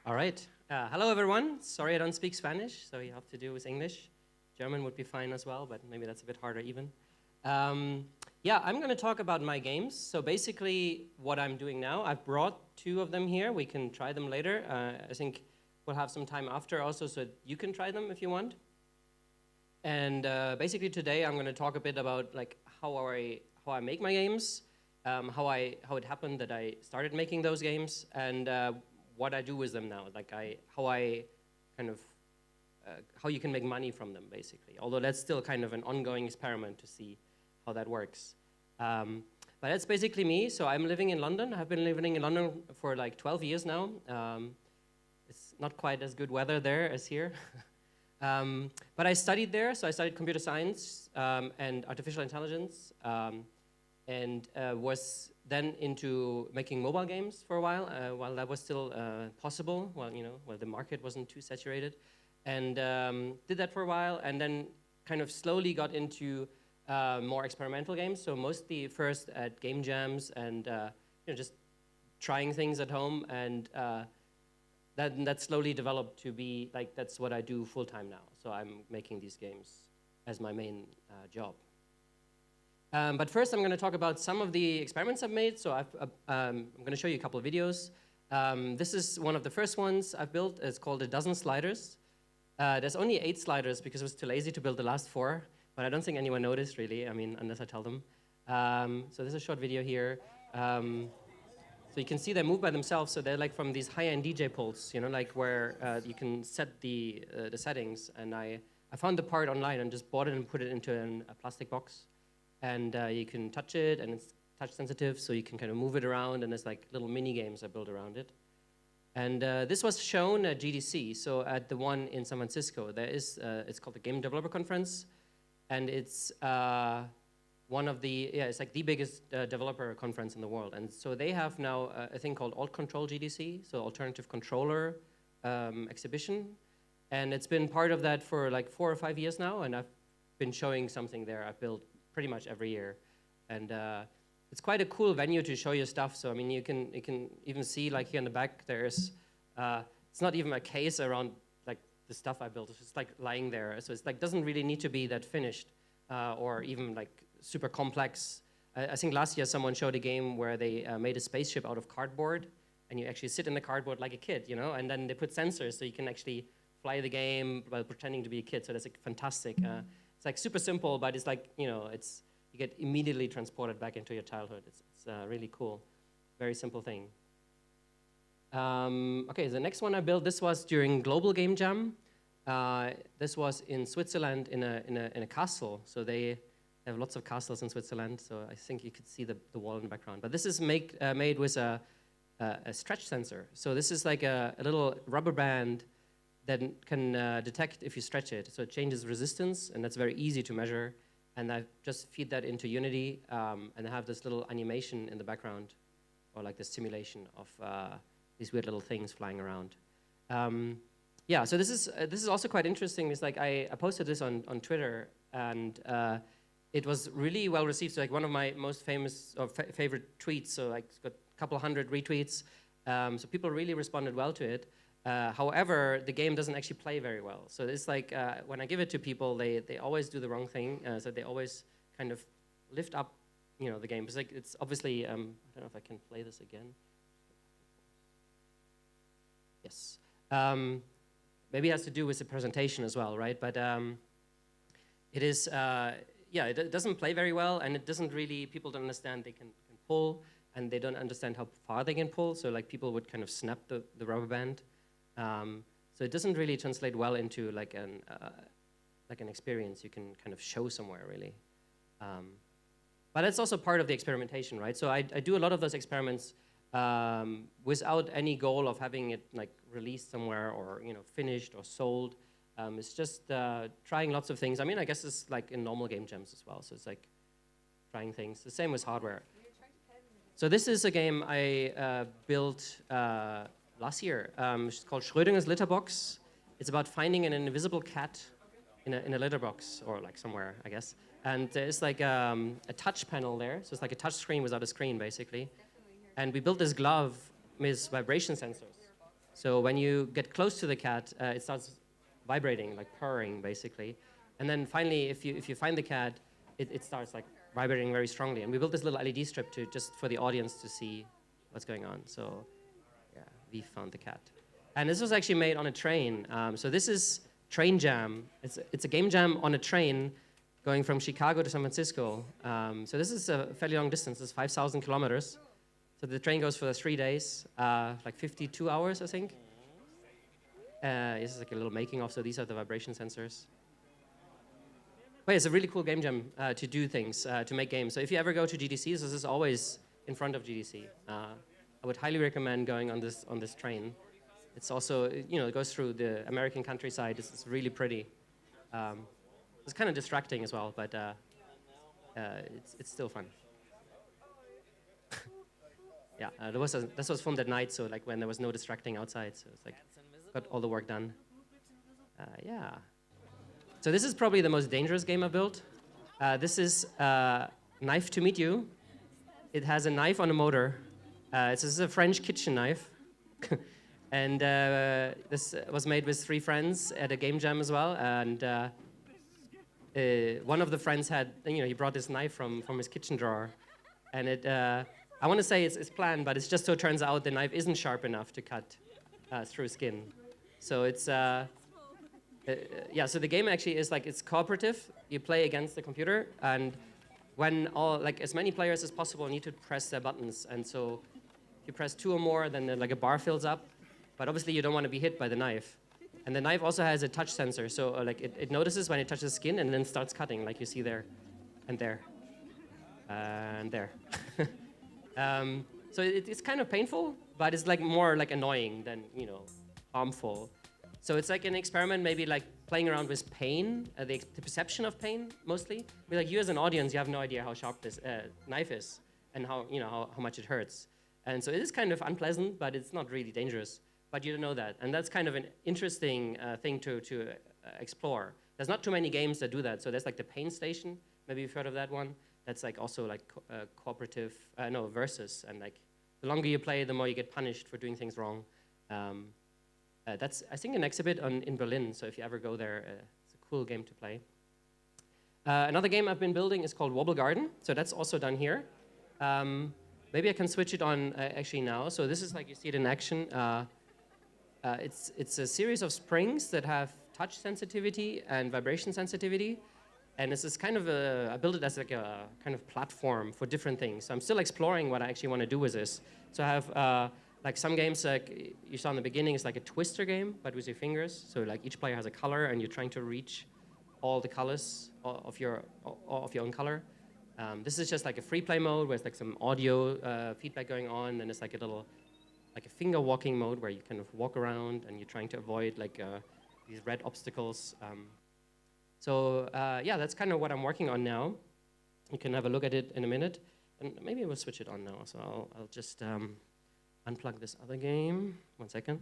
All right. Hello, everyone. Sorry I don't speak Spanish, so you have to do with English. German would be fine as well, but maybe that's a bit harder even. Yeah, I'm going to talk about my games. So basically what I'm doing now, I've brought two of them here. We can try them later. I think we'll have some time after also, so you can try them if you want. And basically today I'm going to talk a bit about like how I make my games, how it happened that I started making those games, and what I do with them now, like how you can make money from them, basically. Although that's still kind of an ongoing experiment to see how that works. But that's basically me. So I'm living in London. I've been living in London for like 12 years now. It's not quite as good weather there as here. But I studied there. So I studied computer science and artificial intelligence, and was then into making mobile games for a while that was still possible. While the market wasn't too saturated. And did that for a while, and then kind of slowly got into more experimental games. So mostly first at game jams and just trying things at home, and that slowly developed to be like that's what I do full time now. So I'm making these games as my main job. But first, I'm going to talk about some of the experiments I've made. So I'm going to show you a couple of videos. This is one of the first ones I've built. It's called a dozen sliders. There's only 8 sliders because I was too lazy to build the last 4, but I don't think anyone noticed really, I mean, unless I tell them. So there's a short video here. So you can see they move by themselves, so they're like from these high-end DJ pults, like where you can set the settings. And I found the part online and just bought it and put it into a plastic box. And you can touch it, and it's touch sensitive, so you can kind of move it around, and there's like little mini games I built around it. And this was shown at GDC, so at the one in San Francisco. There is, it's called the Game Developer Conference, and it's it's like the biggest developer conference in the world. And so they have now a thing called Alt Control GDC, so Alternative Controller exhibition. And it's been part of that for like 4 or 5 years now, and I've been showing something there I've built pretty much every year. And it's quite a cool venue to show your stuff. So I mean, you can even see like here in the back, there's it's not even a case around like the stuff I built. It's just like lying there. So it's like doesn't really need to be that finished or even like super complex. I think last year someone showed a game where they made a spaceship out of cardboard, and you actually sit in the cardboard like a kid, and then they put sensors so you can actually fly the game while pretending to be a kid. So that's like fantastic. It's like super simple, but it's like you get immediately transported back into your childhood. It's really cool. Very simple thing. Okay, the next one I built, this was during Global Game Jam. This was in Switzerland in a castle. So they have lots of castles in Switzerland. So I think you could see the wall in the background. But this is made with a stretch sensor. So this is like a little rubber band that can detect if you stretch it. So it changes resistance, and that's very easy to measure. And I just feed that into Unity, and I have this little animation in the background, or like the simulation of these weird little things flying around. Yeah, so this is also quite interesting. It's like I posted this on Twitter, and it was really well received. So like one of my most famous or favorite tweets. So like it's got a couple hundred retweets. So people really responded well to it. However, the game doesn't actually play very well. So it's like when I give it to people, they always do the wrong thing. So they always kind of lift up, the game. It's like it's obviously I don't know if I can play this again. Yes, maybe it has to do with the presentation as well, right? But it is it doesn't play very well, and it doesn't really. People don't understand they can pull, and they don't understand how far they can pull. So like people would kind of snap the rubber band. So it doesn't really translate well into like an experience you can kind of show somewhere really. But it's also part of the experimentation, right? So I do a lot of those experiments without any goal of having it like released somewhere or finished or sold. It's just trying lots of things. I mean, I guess it's like in normal game jams as well. So it's like trying things. The same with hardware. So this is a game I built last year. It's called Schrödinger's Litter Box. It's about finding an invisible cat in a litter box, or like somewhere, I guess. And there's like a touch panel there. So it's like a touch screen without a screen, basically. And we built this glove with vibration sensors. So when you get close to the cat, it starts vibrating, like purring, basically. And then finally, if you find the cat, it starts like vibrating very strongly. And we built this little LED strip just for the audience to see what's going on. So yeah, we found the cat. And this was actually made on a train. So this is Train Jam. It's a game jam on a train going from Chicago to San Francisco. So this is a fairly long distance. It's 5,000 kilometers. So the train goes for 3 days, like 52 hours, I think. This is like a little making of. So these are the vibration sensors. But it's a really cool game jam to do things, to make games. So if you ever go to GDCs, this is always in front of GDC. I would highly recommend going on this train. It's also, it goes through the American countryside. It's really pretty. It's kind of distracting as well, but it's still fun. Yeah, this was filmed at night, so like when there was no distracting outside, so it's like got all the work done. Yeah. So this is probably the most dangerous game I built. This is Knife to Meet You. It has a knife on a motor. This is a French kitchen knife. And this was made with 3 friends at a game jam as well. And one of the friends had, he brought this knife from his kitchen drawer. And I want to say it's planned, but it just so turns out the knife isn't sharp enough to cut through skin. So it's, so the game actually is like, it's cooperative. You play against the computer, and when as many players as possible need to press their buttons. And so if you press 2 or more, then like a bar fills up. But obviously you don't want to be hit by the knife. And the knife also has a touch sensor, so like it notices when it touches skin and then starts cutting, like you see there, and there, and there. So it's kind of painful, but it's like more like annoying than harmful. So it's like an experiment, maybe like playing around with pain, the perception of pain mostly. But like you as an audience, you have no idea how sharp this knife is and how much it hurts. And so it is kind of unpleasant, but it's not really dangerous. But you don't know that, and that's kind of an interesting thing to explore. There's not too many games that do that. So there's like the Pain Station. Maybe you've heard of that one. That's like also like cooperative, versus, and like the longer you play, the more you get punished for doing things wrong. That's, I think, an exhibit in Berlin, so if you ever go there, it's a cool game to play. Another game I've been building is called Baumgarten, so that's also done here. Maybe I can switch it on actually now. So this is like, you see it in action. It's a series of springs that have touch sensitivity and vibration sensitivity. And this is kind of I built it as like a kind of platform for different things. So I'm still exploring what I actually want to do with this. So I have like some games, like you saw in the beginning, it's like a twister game, but with your fingers. So like each player has a color, and you're trying to reach all the colors of your own color. This is just like a free play mode where it's like some audio feedback going on, and it's like a little, like a finger walking mode where you kind of walk around and you're trying to avoid like these red obstacles. Yeah, that's kind of what I'm working on now. You can have a look at it in a minute, and maybe we'll switch it on now. So I'll just unplug this other game. 1 second.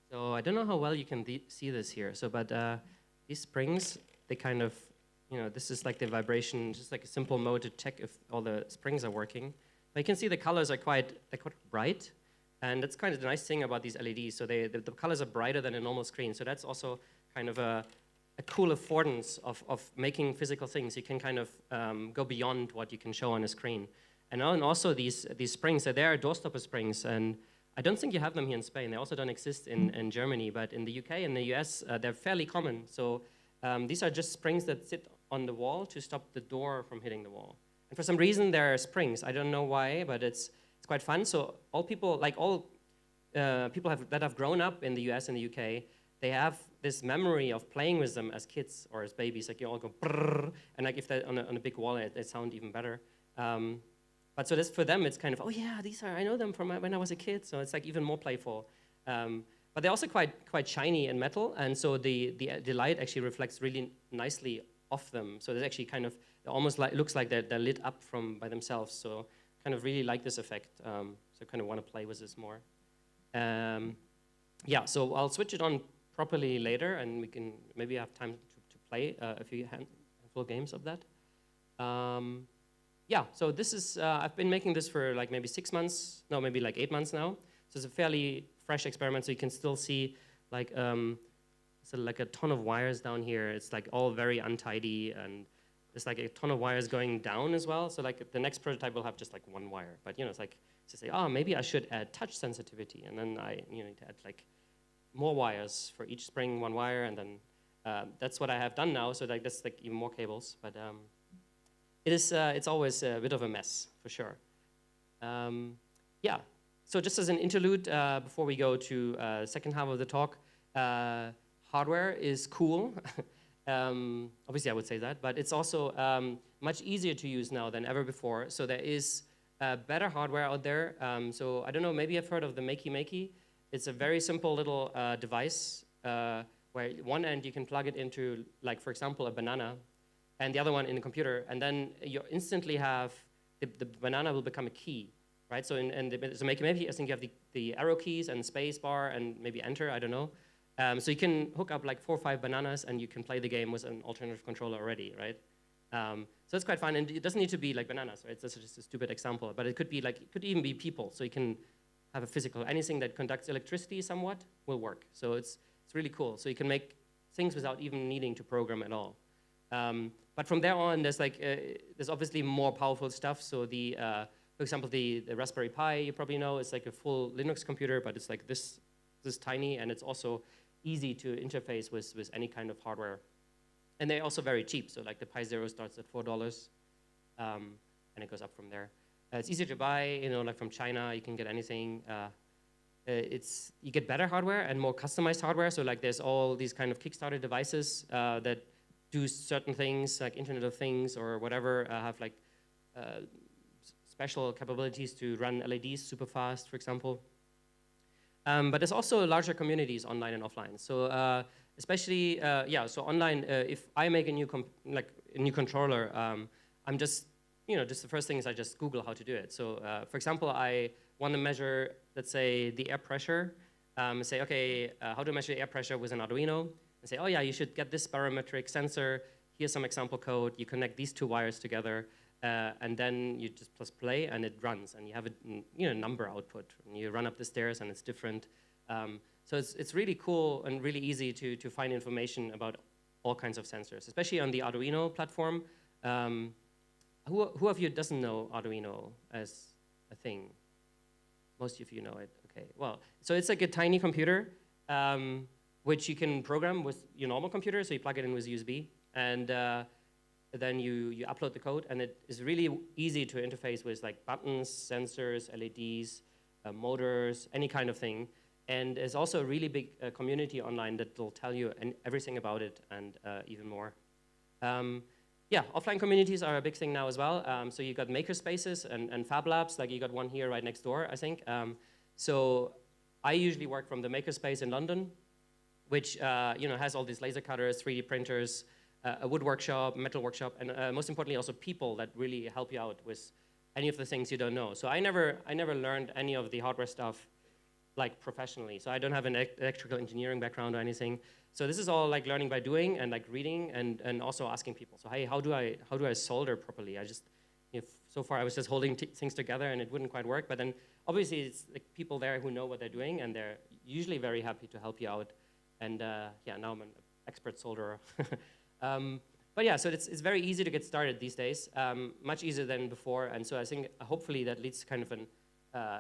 So I don't know how well you can see this here. So, but these springs, they kind of, this is like the vibration, just like a simple mode to check if all the springs are working. But you can see the colors are quite bright, and that's kind of the nice thing about these LEDs. So the colors are brighter than a normal screen. So that's also kind of a cool affordance of making physical things. You can kind of go beyond what you can show on a screen. And also these springs, so they are doorstopper springs, and I don't think you have them here in Spain. They also don't exist in Germany, but in the UK and the US, they're fairly common. So these are just springs that sit on the wall to stop the door from hitting the wall. And for some reason, there are springs. I don't know why, but it's quite fun. So all people, that have grown up in the US and the UK, they have this memory of playing with them as kids or as babies. Like you all go brrr, and like if they're on a big wall, they sound even better. But so this, for them, it's kind of, oh yeah, I know them from when I was a kid. So it's like even more playful. But they're also quite shiny and metal, and so the light actually reflects really nicely off them. So there's actually kind of, it almost looks like they're lit up by themselves. So kind of really like this effect. So kind of want to play with this more. yeah, so I'll switch it on properly later, and we can maybe have time to play a few handful of games of that. Yeah, so this is, I've been making this for like maybe 6 months, no, maybe like 8 months now. So it's a fairly fresh experiment, so you can still see like, so like a ton of wires down here. It's like all very untidy, and there's like a ton of wires going down as well. So like the next prototype will have just like one wire, but you know, it's like to say, oh, maybe I should add touch sensitivity, and then I need to add like more wires for each spring, one wire, and then that's what I have done now. So like that's like even more cables, but it's always a bit of a mess for sure. Yeah. So just as an interlude, before we go to second half of the talk, hardware is cool. Obviously, I would say that, but it's also much easier to use now than ever before. So there is better hardware out there. So I don't know, maybe you've heard of the Makey Makey. It's a very simple little device where one end you can plug it into, like, for example, a banana, and the other one in a computer, and then you instantly have, the banana will become a key, right? So so Makey Makey, I think you have the arrow keys and space bar and maybe enter, I don't know. So you can hook up like 4 or 5 bananas and you can play the game with an alternative controller already, right? So it's quite fun, and it doesn't need to be like bananas, right? That's just a stupid example, but it could be like, it could even be people. So you can have a physical, anything that conducts electricity somewhat will work. So it's really cool. So you can make things without even needing to program at all. But from there on, there's like, there's obviously more powerful stuff. So for example, the Raspberry Pi, you probably know, it's like a full Linux computer, but it's like this tiny, and it's also easy to interface with any kind of hardware. And they're also very cheap. So like the Pi Zero starts at $4, and it goes up from there. It's easier to buy, you know, like from China, you can get anything. You get better hardware and more customized hardware. So like there's all these kind of Kickstarter devices that do certain things, like Internet of Things or whatever, have like special capabilities to run LEDs super fast, for example. But there's also larger communities online and offline. So especially, yeah, so online, if I make a new controller, I'm just, you know, just the first thing is I just Google how to do it. So for example, I want to measure, let's say, the air pressure. Say, okay, how to measure air pressure with an Arduino? And say, oh yeah, you should get this barometric sensor. Here's some example code. You connect these 2 wires together. And then you just press play, and it runs, and you have a number output. And you run up the stairs, and it's different. So it's really cool and really easy to find information about all kinds of sensors, especially on the Arduino platform. Who of you doesn't know Arduino as a thing? Most of you know it. Okay. Well, so it's like a tiny computer, which you can program with your normal computer. So you plug it in with USB, and then you upload the code, and it is really easy to interface with like buttons, sensors, LEDs, motors, any kind of thing. And there's also a really big community online that will tell you everything about it and even more. Yeah, offline communities are a big thing now as well. So you got maker spaces and fab labs, like you got one here right next door, I think. So I usually work from the maker space in London, which has all these laser cutters, 3D printers, a wood workshop, metal workshop, and most importantly also people that really help you out with any of the things you don't know. So I never learned any of the hardware stuff like professionally. So I don't have an electrical engineering background or anything. So this is all like learning by doing and like reading and also asking people. So hey, how do I solder properly? So far I was just holding things together and it wouldn't quite work. But then obviously it's like people there who know what they're doing, and they're usually very happy to help you out. And yeah, now I'm an expert solderer. But yeah, so it's very easy to get started these days, much easier than before. And so I think hopefully that leads to kind of an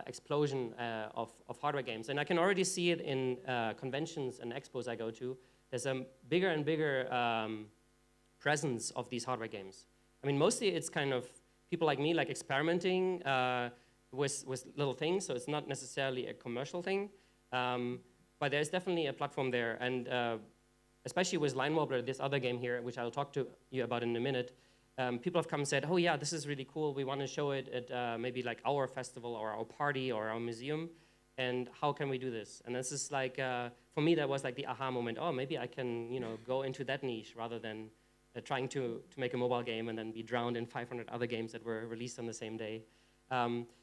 explosion of hardware games. And I can already see it in conventions and expos I go to. There's a bigger and bigger presence of these hardware games. I mean, mostly it's kind of people like me, like experimenting with little things. So it's not necessarily a commercial thing. But there's definitely a platform there. And especially with Line Wobbler, this other game here, which I'll talk to you about in a minute, people have come and said, oh yeah, this is really cool. We want to show it at maybe like our festival or our party or our museum. And how can we do this? And this is like, for me, that was like the aha moment. Oh, maybe I can go into that niche rather than trying to make a mobile game and then be drowned in 500 other games that were released on the same day.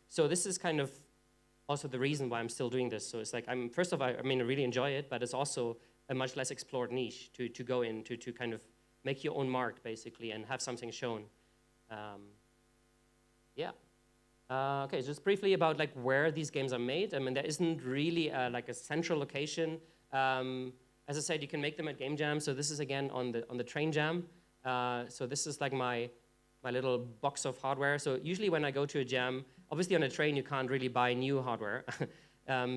So this is kind of also the reason why I'm still doing this. So it's like, first of all, I mean, I really enjoy it, but it's also a much less explored niche to go into, to kind of make your own mark, basically, and have something shown. Yeah. Okay, just briefly about like where these games are made. I mean, there isn't really like a central location. As I said, you can make them at Game Jam. So this is again on the train jam. So this is like my little box of hardware. So usually when I go to a jam, obviously on a train you can't really buy new hardware.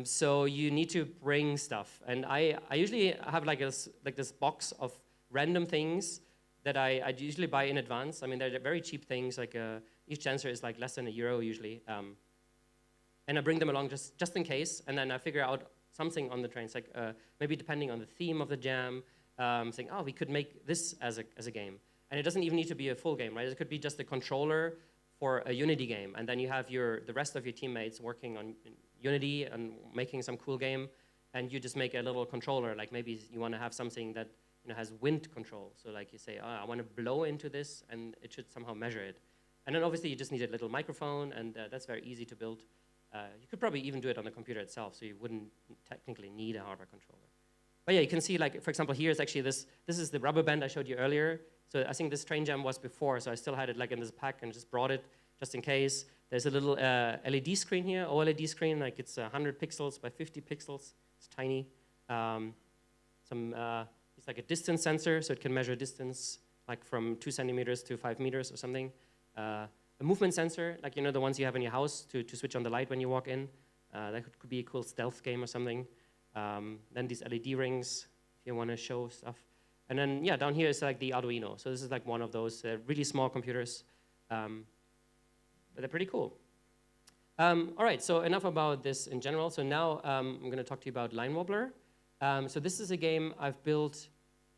So you need to bring stuff. And I usually have like this box of random things that I usually buy in advance. I mean, they're very cheap things. Like each sensor is like less than €1 usually. And I bring them along just in case. And then I figure out something on the train. It's like maybe depending on the theme of the jam, saying, oh, we could make this as a game. And it doesn't even need to be a full game, right? It could be just a controller for a Unity game. And then you have the rest of your teammates working on Unity and making some cool game. And you just make a little controller. Like maybe you want to have something that has wind control. So like you say, oh, I want to blow into this, and it should somehow measure it. And then obviously you just need a little microphone, and that's very easy to build. You could probably even do it on the computer itself, so you wouldn't technically need a hardware controller. But yeah, you can see, like, for example, here is actually this is the rubber band I showed you earlier. So I think this train jam was before, so I still had it like in this pack and just brought it just in case. There's a little LED screen here, OLED screen, like it's 100 pixels by 50 pixels. It's tiny. It's like a distance sensor, so it can measure distance like from 2 centimeters to 5 meters or something. A movement sensor, like the ones you have in your house to switch on the light when you walk in. That could be a cool stealth game or something. Then these LED rings, if you want to show stuff. And then, yeah, down here is like the Arduino. So this is like one of those really small computers. But they're pretty cool. All right, so enough about this in general. So now I'm going to talk to you about Line Wobbler. So this is a game I've built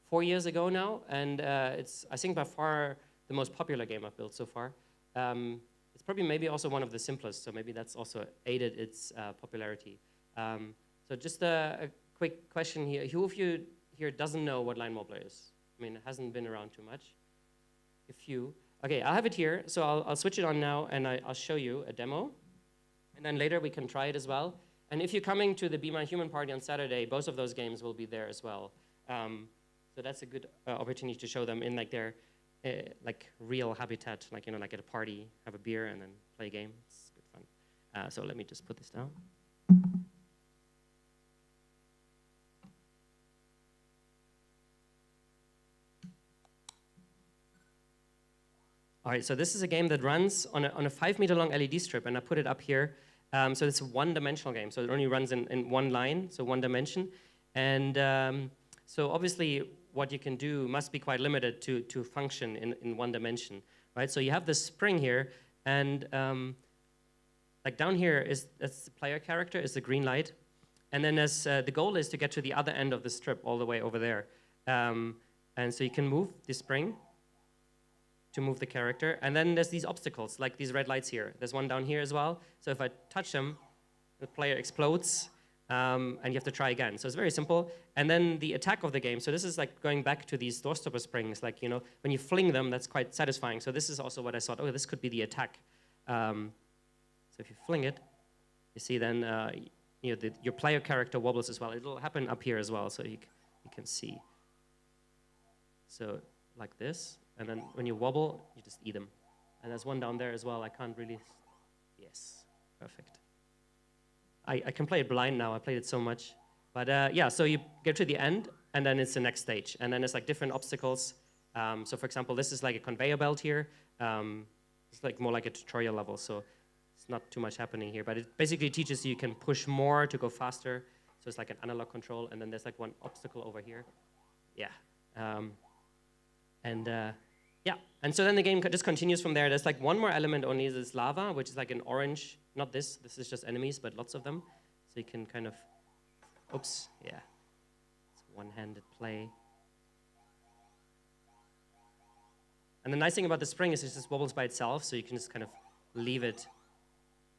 4 years ago now. And it's, I think, by far the most popular game I've built so far. It's probably maybe also one of the simplest. So maybe that's also aided its popularity. So just a quick question here. Who of you here doesn't know what Line Wobbler is? I mean, it hasn't been around too much. A few. Okay, I have it here. So I'll switch it on now, and I'll show you a demo. And then later we can try it as well. And if you're coming to the Be My Human party on Saturday, both of those games will be there as well. So that's a good opportunity to show them in like their like real habitat, like like at a party, have a beer, and then play a game. It's good fun. So let me just put this down. All right, so this is a game that runs on a 5 meter long LED strip, and I put it up here. So it's a one-dimensional game, so it only runs in one line, so one dimension. And so obviously what you can do must be quite limited to function in one dimension, right? So you have this spring here, and like down here that's the player character, is the green light. And then the goal is to get to the other end of the strip all the way over there. And so you can move the spring to move the character. And then there's these obstacles, like these red lights here. There's one down here as well. So if I touch them, the player explodes, and you have to try again. So it's very simple. And then the attack of the game, so this is like going back to these doorstopper springs, like, when you fling them, that's quite satisfying. So this is also what I thought, oh, this could be the attack. So if you fling it, you see then, your player character wobbles as well. It'll happen up here as well, so you can see. So like this. And then when you wobble, you just eat them. And there's one down there as well. I can't really... Yes, perfect. I can play it blind now. I played it so much. But yeah, so you get to the end, and then it's the next stage. And then it's like different obstacles. So for example, this is like a conveyor belt here. It's like more like a tutorial level, so it's not too much happening here. But it basically teaches you can push more to go faster. So it's like an analog control. And then there's like one obstacle over here. Yeah. Yeah, and so then the game just continues from there. There's like one more element only, this lava, which is like an orange, not this is just enemies, but lots of them. So you can kind of, oops, yeah. It's one-handed play. And the nice thing about the spring is it just wobbles by itself, so you can just kind of leave it,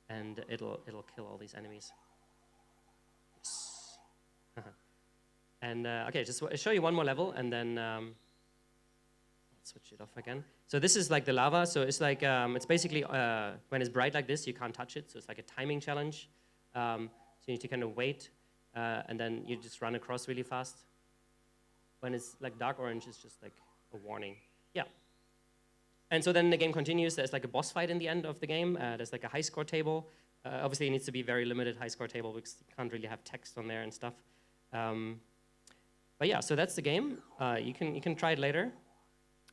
and it'll kill all these enemies. Yes. And okay, just show you one more level, and then switch it off again. So this is like the lava. So it's like, it's basically, when it's bright like this, you can't touch it. So it's like a timing challenge. So you need to kind of wait, and then you just run across really fast. When it's like dark orange, it's just like a warning. Yeah. And so then the game continues. There's like a boss fight in the end of the game. There's like a high score table. Obviously, it needs to be very limited high score table because you can't really have text on there and stuff. But yeah, so that's the game. You can try it later.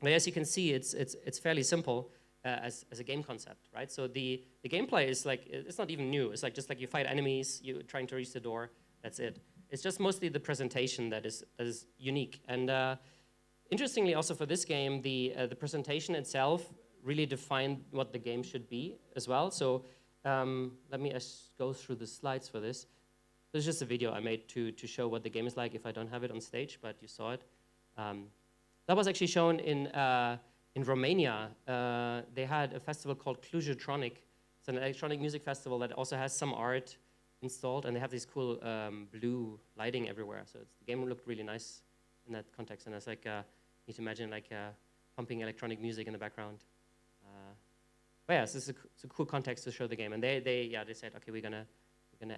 But as you can see, it's fairly simple as a game concept, right? So the gameplay is like, it's not even new. It's like just like you fight enemies, you're trying to reach the door, that's it. It's just mostly the presentation that is unique. And interestingly, also for this game, the presentation itself really defined what the game should be as well. So let me go through the slides for this. This is just a video I made to show what the game is like if I don't have it on stage, but you saw it. That was actually shown in Romania. They had a festival called Cluj-Tronic. It's an electronic music festival that also has some art installed, and they have this cool blue lighting everywhere. So the game looked really nice in that context. And it's like, you need to imagine like pumping electronic music in the background. But yeah, so it's a cool context to show the game. And they said, okay, we're gonna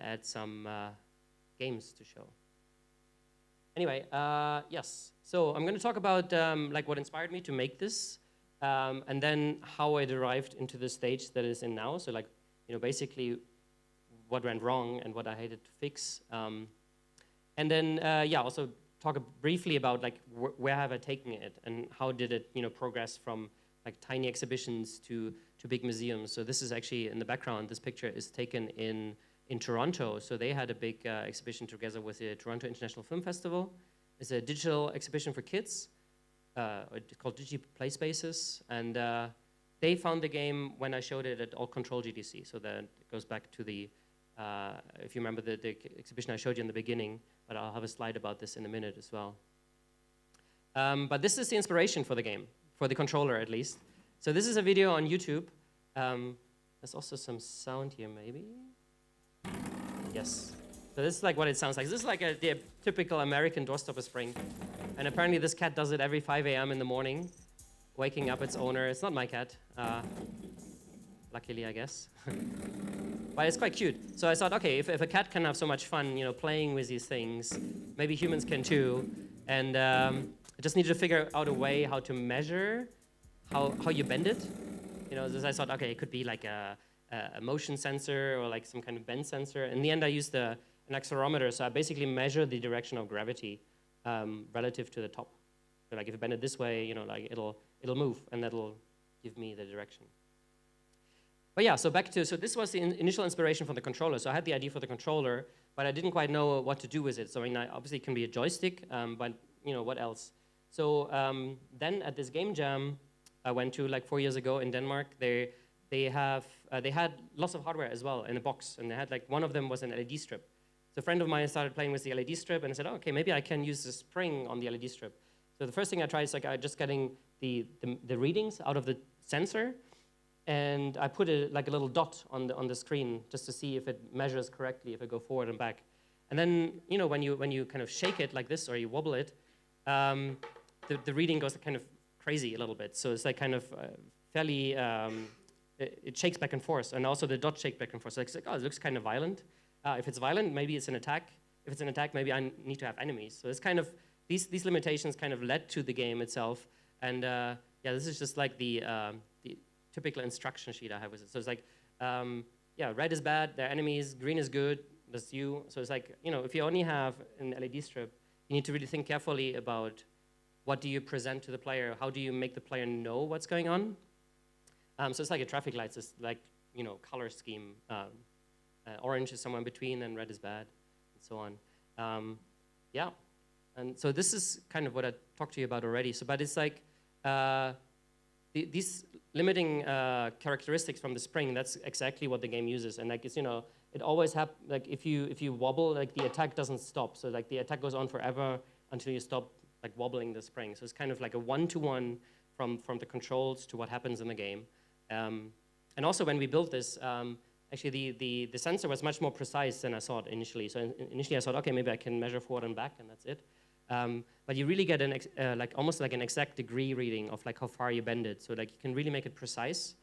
add some games to show. Anyway, yes. So I'm going to talk about like what inspired me to make this, and then how I derived into the stage that it's in now. So like, basically what went wrong and what I hated to fix. And then, also talk briefly about like where have I taken it and how did it, progress from like tiny exhibitions to big museums. So this is actually in the background. This picture is taken in Toronto. So they had a big exhibition together with the Toronto International Film Festival. It's a digital exhibition for kids called Digi Play Spaces. And they found the game when I showed it at All Control GDC. So that goes back to the, if you remember the exhibition I showed you in the beginning, but I'll have a slide about this in a minute as well. But this is the inspiration for the game, for the controller at least. So this is a video on YouTube. There's also some sound here maybe. Yes. So this is like what it sounds like. This is like the typical American doorstopper spring. And apparently this cat does it every 5 a.m. in the morning, waking up its owner. It's not my cat, luckily, I guess. But it's quite cute. So I thought, okay, if a cat can have so much fun, playing with these things, maybe humans can too. And I just needed to figure out a way how to measure how you bend it. So I thought, okay, it could be like a motion sensor or like some kind of bend sensor. In the end, I used an accelerometer, so I basically measure the direction of gravity relative to the top. So like if you bend it this way, like it'll move, and that'll give me the direction. But yeah, so this was the initial inspiration for the controller. So I had the idea for the controller, but I didn't quite know what to do with it. So obviously it can be a joystick, but what else? So then at this game jam I went to like 4 years ago in Denmark, they had lots of hardware as well in a box, and they had like one of them was an LED strip. So a friend of mine started playing with the LED strip, and I said, oh, okay, maybe I can use the spring on the LED strip. So the first thing I tried is like just getting the readings out of the sensor, and I put like a little dot on the screen just to see if it measures correctly if I go forward and back. And then when you kind of shake it like this or you wobble it, the reading goes kind of crazy a little bit. So it's like kind of fairly. It shakes back and forth, and also the dot shake back and forth. So it's like, oh, it looks kind of violent. If it's violent, maybe it's an attack. If it's an attack, maybe I need to have enemies. So it's kind of, these limitations kind of led to the game itself. And this is just like the typical instruction sheet I have with it. So it's like, red is bad, they're enemies, green is good, that's you. So it's like, if you only have an LED strip, you need to really think carefully about what do you present to the player, how do you make the player know what's going on. So it's like a traffic light, it's like, color scheme. Orange is somewhere in between, and red is bad, and so on. And so this is kind of what I talked to you about already. So, but it's like these limiting characteristics from the spring. That's exactly what the game uses, and like it's it always happens. Like if you wobble, like the attack doesn't stop. So like the attack goes on forever until you stop like wobbling the spring. So it's kind of like a one-to-one from the controls to what happens in the game. And also when we built this, actually the sensor was much more precise than I thought initially. So initially I thought, okay, maybe I can measure forward and back and that's it. But you really get like almost like an exact degree reading of like how far you bend it. So like you can really make it precise.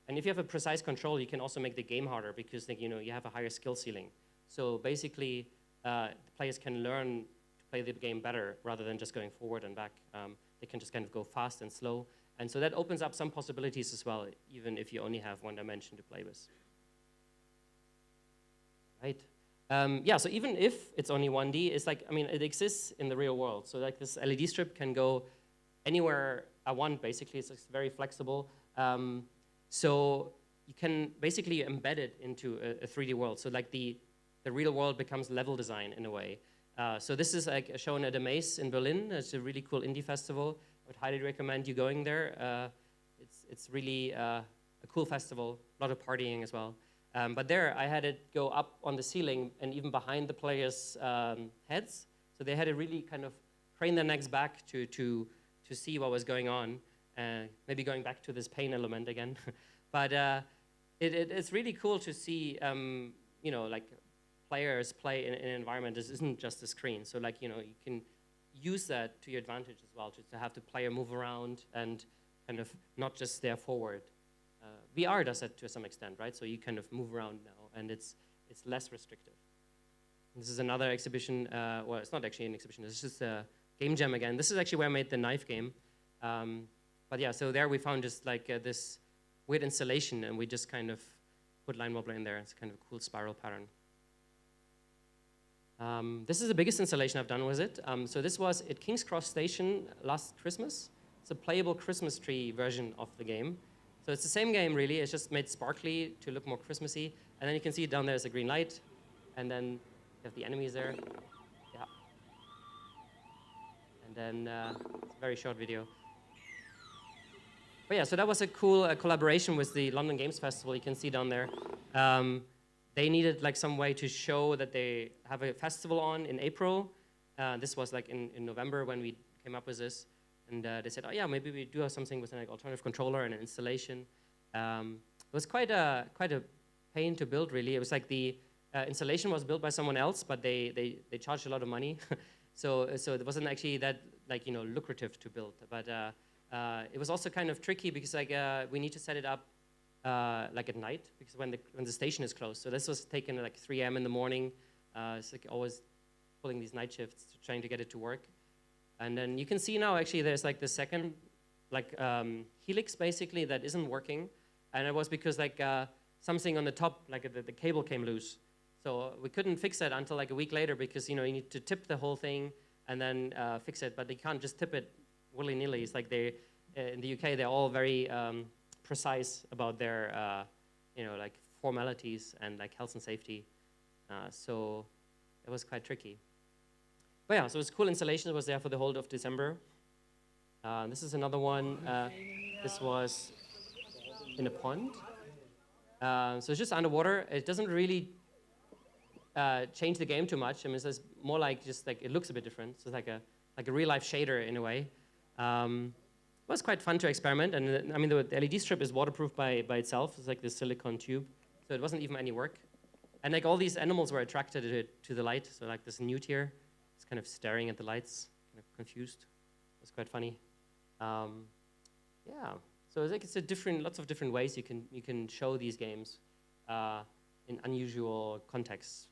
And if you have a precise control, you can also make the game harder because like, you have a higher skill ceiling. So basically, the players can learn to play the game better rather than just going forward and back. They can just kind of go fast and slow. And so that opens up some possibilities as well, even if you only have one dimension to play with. Right. Yeah, so even if it's only 1D, it's like, I mean, it exists in the real world. So like this LED strip can go anywhere I want, basically. It's very flexible. So you can basically embed it into a 3D world. So like the real world becomes level design in a way. So this is like shown at a Maze in Berlin. It's a really cool indie festival. I would highly recommend you going there. It's really a cool festival, a lot of partying as well. But there, I had it go up on the ceiling and even behind the players' heads. So they had to really kind of crane their necks back to see what was going on. Maybe going back to this pain element again. But it's really cool to see, you know, like players play in an environment that isn't just a screen. So like, you know, you can use that to your advantage as well, just to have the player move around and kind of not just stare forward. VR does that to some extent, right? So you kind of move around now, and it's less restrictive. This is another exhibition. Well, it's not actually an exhibition. It's just a game jam again. This is actually where I made the knife game. But yeah, so there we found just like this weird installation, and we just kind of put Line Wobbler in there. It's kind of a cool spiral pattern. This is the biggest installation I've done with it. So this was at King's Cross Station last Christmas. It's a playable Christmas tree version of the game. So it's the same game, really. It's just made sparkly to look more Christmassy. And then you can see down there is a green light. And then you have the enemies there. Yeah. And then it's a very short video. But yeah, so that was a cool collaboration with the London Games Festival. You can see down there. They needed like some way to show that they have a festival on in April. This was like in November when we came up with this. And they said, oh yeah, maybe we do have something with an like, alternative controller and an installation. It was quite a pain to build, really. It was like the installation was built by someone else, but they charged a lot of money. so it wasn't actually that like, you know, lucrative to build. But it was also kind of tricky because like we need to set it up like at night because when the station is closed. So this was taken at like 3 a.m. in the morning. It's like always pulling these night shifts, trying to get it to work. And then you can see now actually there's like the second like helix basically that isn't working. And it was because like something on the top, like the cable came loose. So we couldn't fix it until like a week later because, you know, you need to tip the whole thing and then fix it. But they can't just tip it willy-nilly. It's like they, in the UK, they're all very precise about their, you know, like formalities and like health and safety. So it was quite tricky. But yeah, so it's a cool installation. It was there for the whole of December. This is another one. This was in a pond. So it's just underwater. It doesn't really change the game too much. I mean, it's more like just like it looks a bit different. So it's like a real life shader in a way. It was quite fun to experiment. And I mean, the LED strip is waterproof by itself. It's like this silicone tube. So it wasn't even any work. And like all these animals were attracted to the light. So like this newt here. It's kind of staring at the lights, kind of confused. It was quite funny. Yeah, so it's like lots of different ways you can show these games in unusual contexts.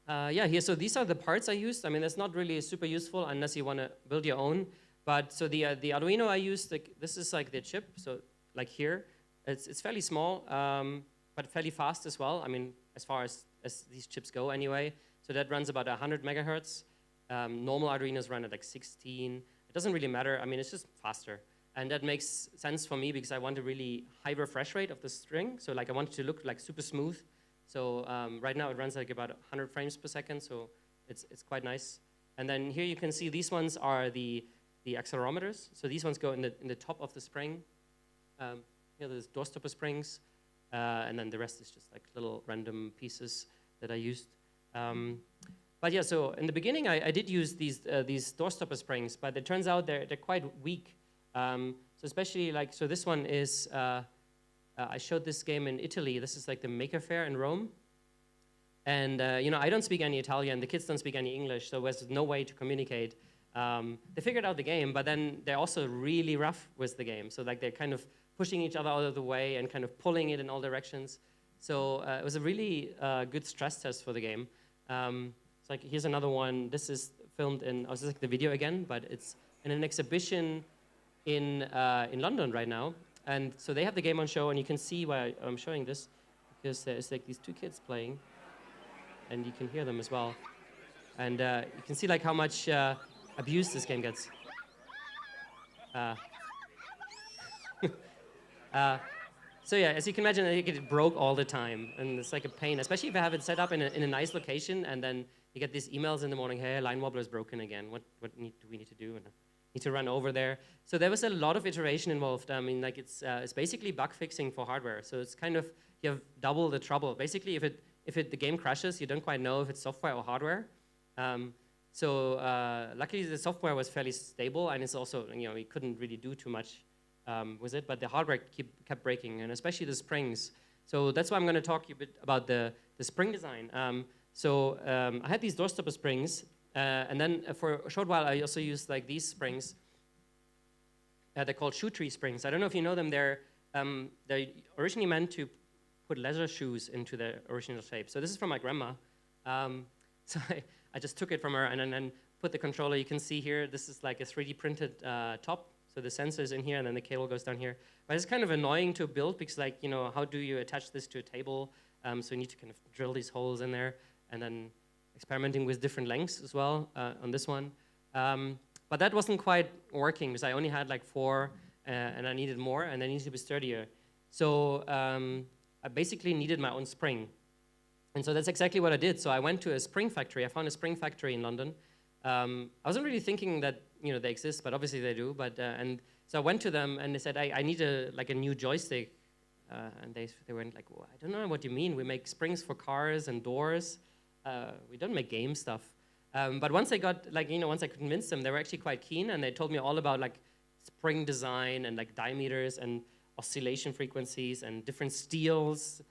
Yeah, here, so these are the parts I used. I mean, that's not really super useful unless you want to build your own. But so the Arduino I used, like, this is like the chip. So like here, it's fairly small, but fairly fast as well. I mean, as far as these chips go anyway. So that runs about 100 megahertz. Normal Arduinos run at like 16. It doesn't really matter. I mean, it's just faster. And that makes sense for me because I want a really high refresh rate of the string. So like I want it to look like super smooth. So right now it runs like about 100 frames per second. So it's quite nice. And then here you can see these ones are the accelerometers. So these ones go in the top of the spring. Here there's door stopper springs. And then the rest is just like little random pieces that I used. But yeah, so in the beginning, I did use these door stopper springs, but it turns out they're quite weak. So especially like, so this one is, I showed this game in Italy. This is like the Maker Faire in Rome. And you know, I don't speak any Italian. The kids don't speak any English, so there's no way to communicate. They figured out the game, but then they're also really rough with the game. So like they're kind of pushing each other out of the way and kind of pulling it in all directions. So it was a really good stress test for the game. It's like, here's another one. This is filmed in, oh, this is like the video again, but it's in an exhibition in London right now. And so they have the game on show, and you can see why I'm showing this, because there's like these two kids playing, and you can hear them as well. And you can see like how much abuse this game gets. So yeah, as you can imagine, it broke all the time, and it's like a pain, especially if I have it set up in a nice location, and then you get these emails in the morning, hey, Line Wobbler is broken again. What do we need to do? And I need to run over there. So there was a lot of iteration involved. I mean, like it's basically bug fixing for hardware. So it's kind of, you have double the trouble. Basically, if the game crashes, you don't quite know if it's software or hardware. Luckily the software was fairly stable, and it's also, we couldn't really do too much with it, but the hardware kept breaking, and especially the springs. So that's why I'm going to talk a bit about the spring design. I had these doorstopper springs, and then for a short while I also used like these springs. They're called shoe tree springs. I don't know if you know them. They're originally meant to put leather shoes into their original shape. So this is from my grandma. So I just took it from her and then put the controller. You can see here, this is like a 3D printed top. So the sensor is in here, and then the cable goes down here. But it's kind of annoying to build because, like, how do you attach this to a table? So you need to kind of drill these holes in there, and then experimenting with different lengths as well on this one. But that wasn't quite working because I only had like 4, and I needed more, and I needed to be sturdier. So I basically needed my own spring. And so that's exactly what I did. So I went to a spring factory. I found a spring factory in London. I wasn't really thinking that they exist, but obviously they do. But and so I went to them, and they said, I need a new joystick. And they went like, well, I don't know what you mean. We make springs for cars and doors. We don't make game stuff. But once I got once I convinced them, they were actually quite keen, and they told me all about like spring design and like diameters and oscillation frequencies and different steels.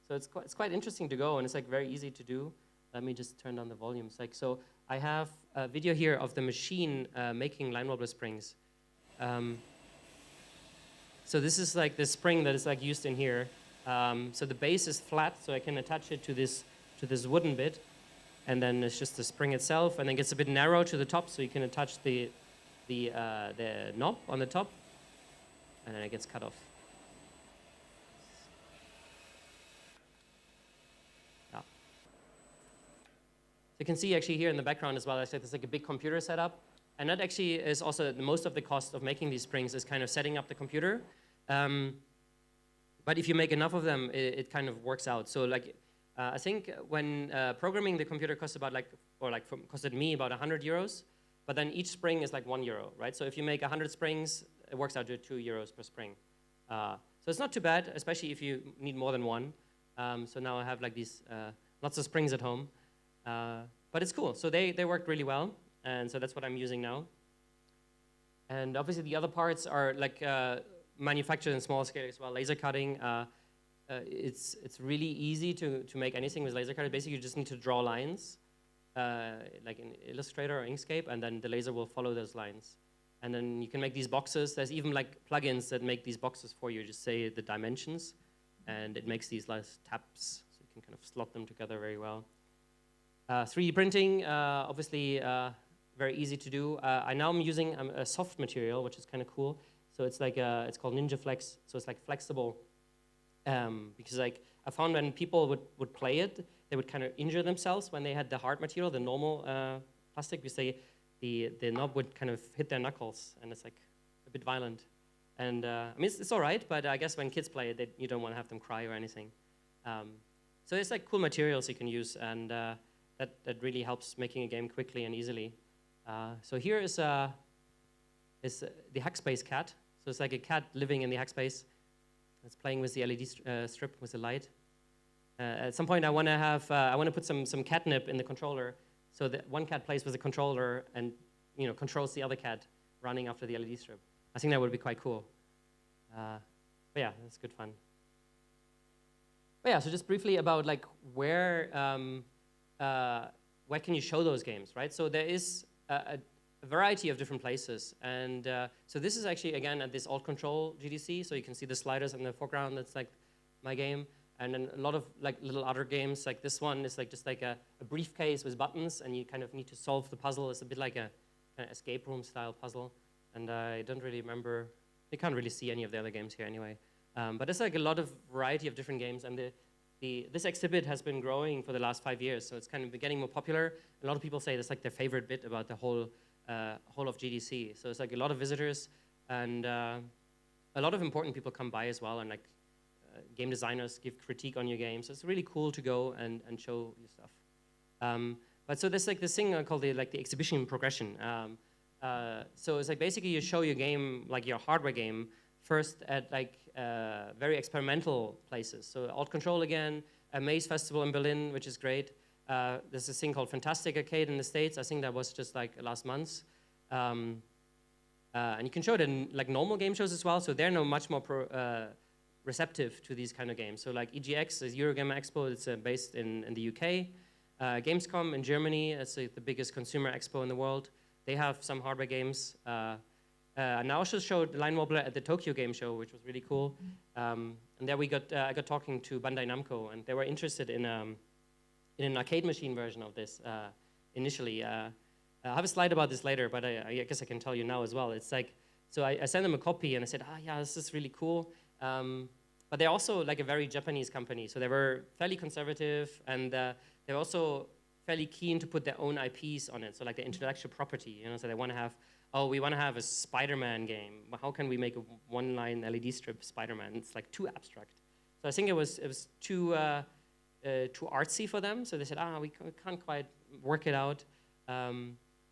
So it's quite interesting to go, and it's like very easy to do. Let me just turn down the volume. So I have a video here of the machine making Line Wobbler springs. So this is like the spring that is like used in here. So the base is flat, so I can attach it to this wooden bit, and then it's just the spring itself, and then it gets a bit narrow to the top, so you can attach the knob on the top, and then it gets cut off. So you can see actually here in the background as well, I said there's like a big computer setup. And that actually is also most of the cost of making these springs is kind of setting up the computer. But if you make enough of them, it kind of works out. So like, I think when programming the computer costs about costed me about 100 euros, but then each spring is like €1, right? So if you make 100 springs, it works out to €2 per spring. So it's not too bad, especially if you need more than one. So now I have like these lots of springs at home. But it's cool. So they worked really well, and so that's what I'm using now. And obviously the other parts are like manufactured in small scale as well. Laser cutting. It's really easy to make anything with laser cutting. Basically, you just need to draw lines, like in Illustrator or Inkscape, and then the laser will follow those lines. And then you can make these boxes. There's even like plugins that make these boxes for you. Just say the dimensions, and it makes these nice tabs, so you can kind of slot them together very well. 3D printing, obviously very easy to do. Now I'm using a soft material, which is kind of cool. So it's like it's called Ninja Flex. So it's like flexible, because like I found when people would play it, they would kind of injure themselves when they had the hard material, the normal plastic. We say the knob would kind of hit their knuckles, and it's like a bit violent. And I mean it's all right, but I guess when kids play it, you don't want to have them cry or anything. So it's like cool materials you can use, and that really helps making a game quickly and easily. So here is the Hackspace cat. So it's like a cat living in the Hackspace. It's playing with the LED strip with the light. At some point, I want to put some catnip in the controller, so that one cat plays with the controller and controls the other cat running after the LED strip. I think that would be quite cool. But yeah, that's good fun. But yeah, so just briefly about like where can you show those games, right? So there is a variety of different places. And so this is actually, again, at this alt control GDC. So you can see the sliders in the foreground. That's like my game. and then a lot of like little other games. Like this one is like just like a briefcase with buttons, and you kind of need to solve the puzzle. It's a bit like a kind of escape room style puzzle. And I don't really remember. You can't really see any of the other games here anyway. But there's like a lot of variety of different games, and this exhibit has been growing for the last 5 years, so it's kind of been getting more popular. A lot of people say that's like their favorite bit about the whole of GDC. So it's like a lot of visitors, and a lot of important people come by as well, and like game designers give critique on your game. So it's really cool to go and show your stuff. But so there's like this thing called the exhibition progression. So it's like basically you show your game, like your hardware game, first at like very experimental places. So Alt Control again, a Maze Festival in Berlin, which is great. There's this thing called Fantastic Arcade in the States. I think that was just like last month. And you can show it in like normal game shows as well. So they're now much more receptive to these kind of games. So like EGX is Eurogamer Expo. It's based in the UK. Gamescom in Germany, it's the biggest consumer expo in the world. They have some hardware games. And I also showed Line Wobbler at the Tokyo Game Show, which was really cool. And there I got talking to Bandai Namco, and they were interested in an arcade machine version of this initially. I have a slide about this later, but I guess I can tell you now as well. It's like, so I sent them a copy, and I said, yeah, this is really cool. But they're also like a very Japanese company, so they were fairly conservative, and they're also fairly keen to put their own IPs on it, so like the intellectual property, you know, so they want to have, we want to have a Spider-Man game. How can we make a one-line LED strip Spider-Man? It's like too abstract. So I think it was too artsy for them, so they said, we can't quite work it out.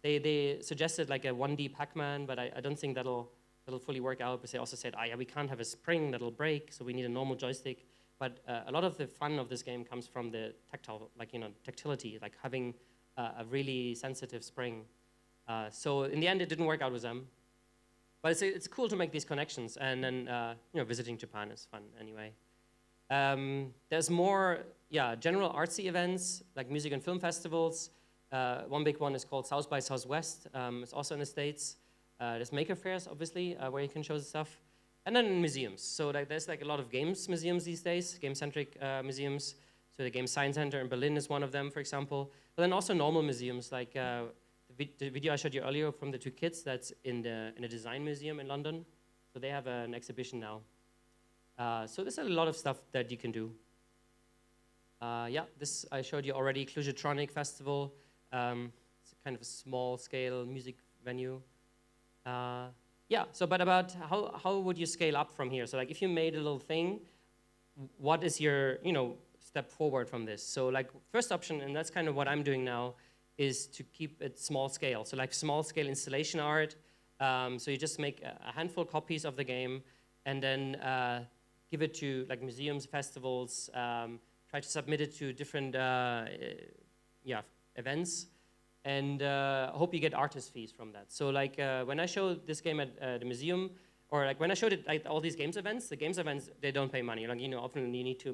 They suggested like a 1D Pac-Man, but I don't think that'll fully work out, but they also said, yeah, we can't have a spring that'll break, so we need a normal joystick. But a lot of the fun of this game comes from the tactile, tactility, like having a really sensitive spring. So in the end, it didn't work out with them. But it's cool to make these connections, and then visiting Japan is fun anyway. There's more, general artsy events like music and film festivals. One big one is called South by Southwest. It's also in the States. There's maker fairs, obviously, where you can show the stuff. And then museums. So there's like a lot of games museums these days, game-centric museums. So the Game Science Center in Berlin is one of them, for example. But then also normal museums, like the video I showed you earlier from the two kids, that's in a design museum in London. So they have an exhibition now. So there's a lot of stuff that you can do. This I showed you already, Clujatronic Festival. It's kind of a small-scale music venue. But about how would you scale up from here? So like if you made a little thing, what is your step forward from this? So like first option, and that's kind of what I'm doing now, is to keep it small scale. So like small scale installation art. So you just make a handful of copies of the game, and then give it to like museums, festivals. Try to submit it to different events. And hope you get artist fees from that. So like when I showed this game at the museum, or like when I showed it at all these games events, they don't pay money. Like often you need to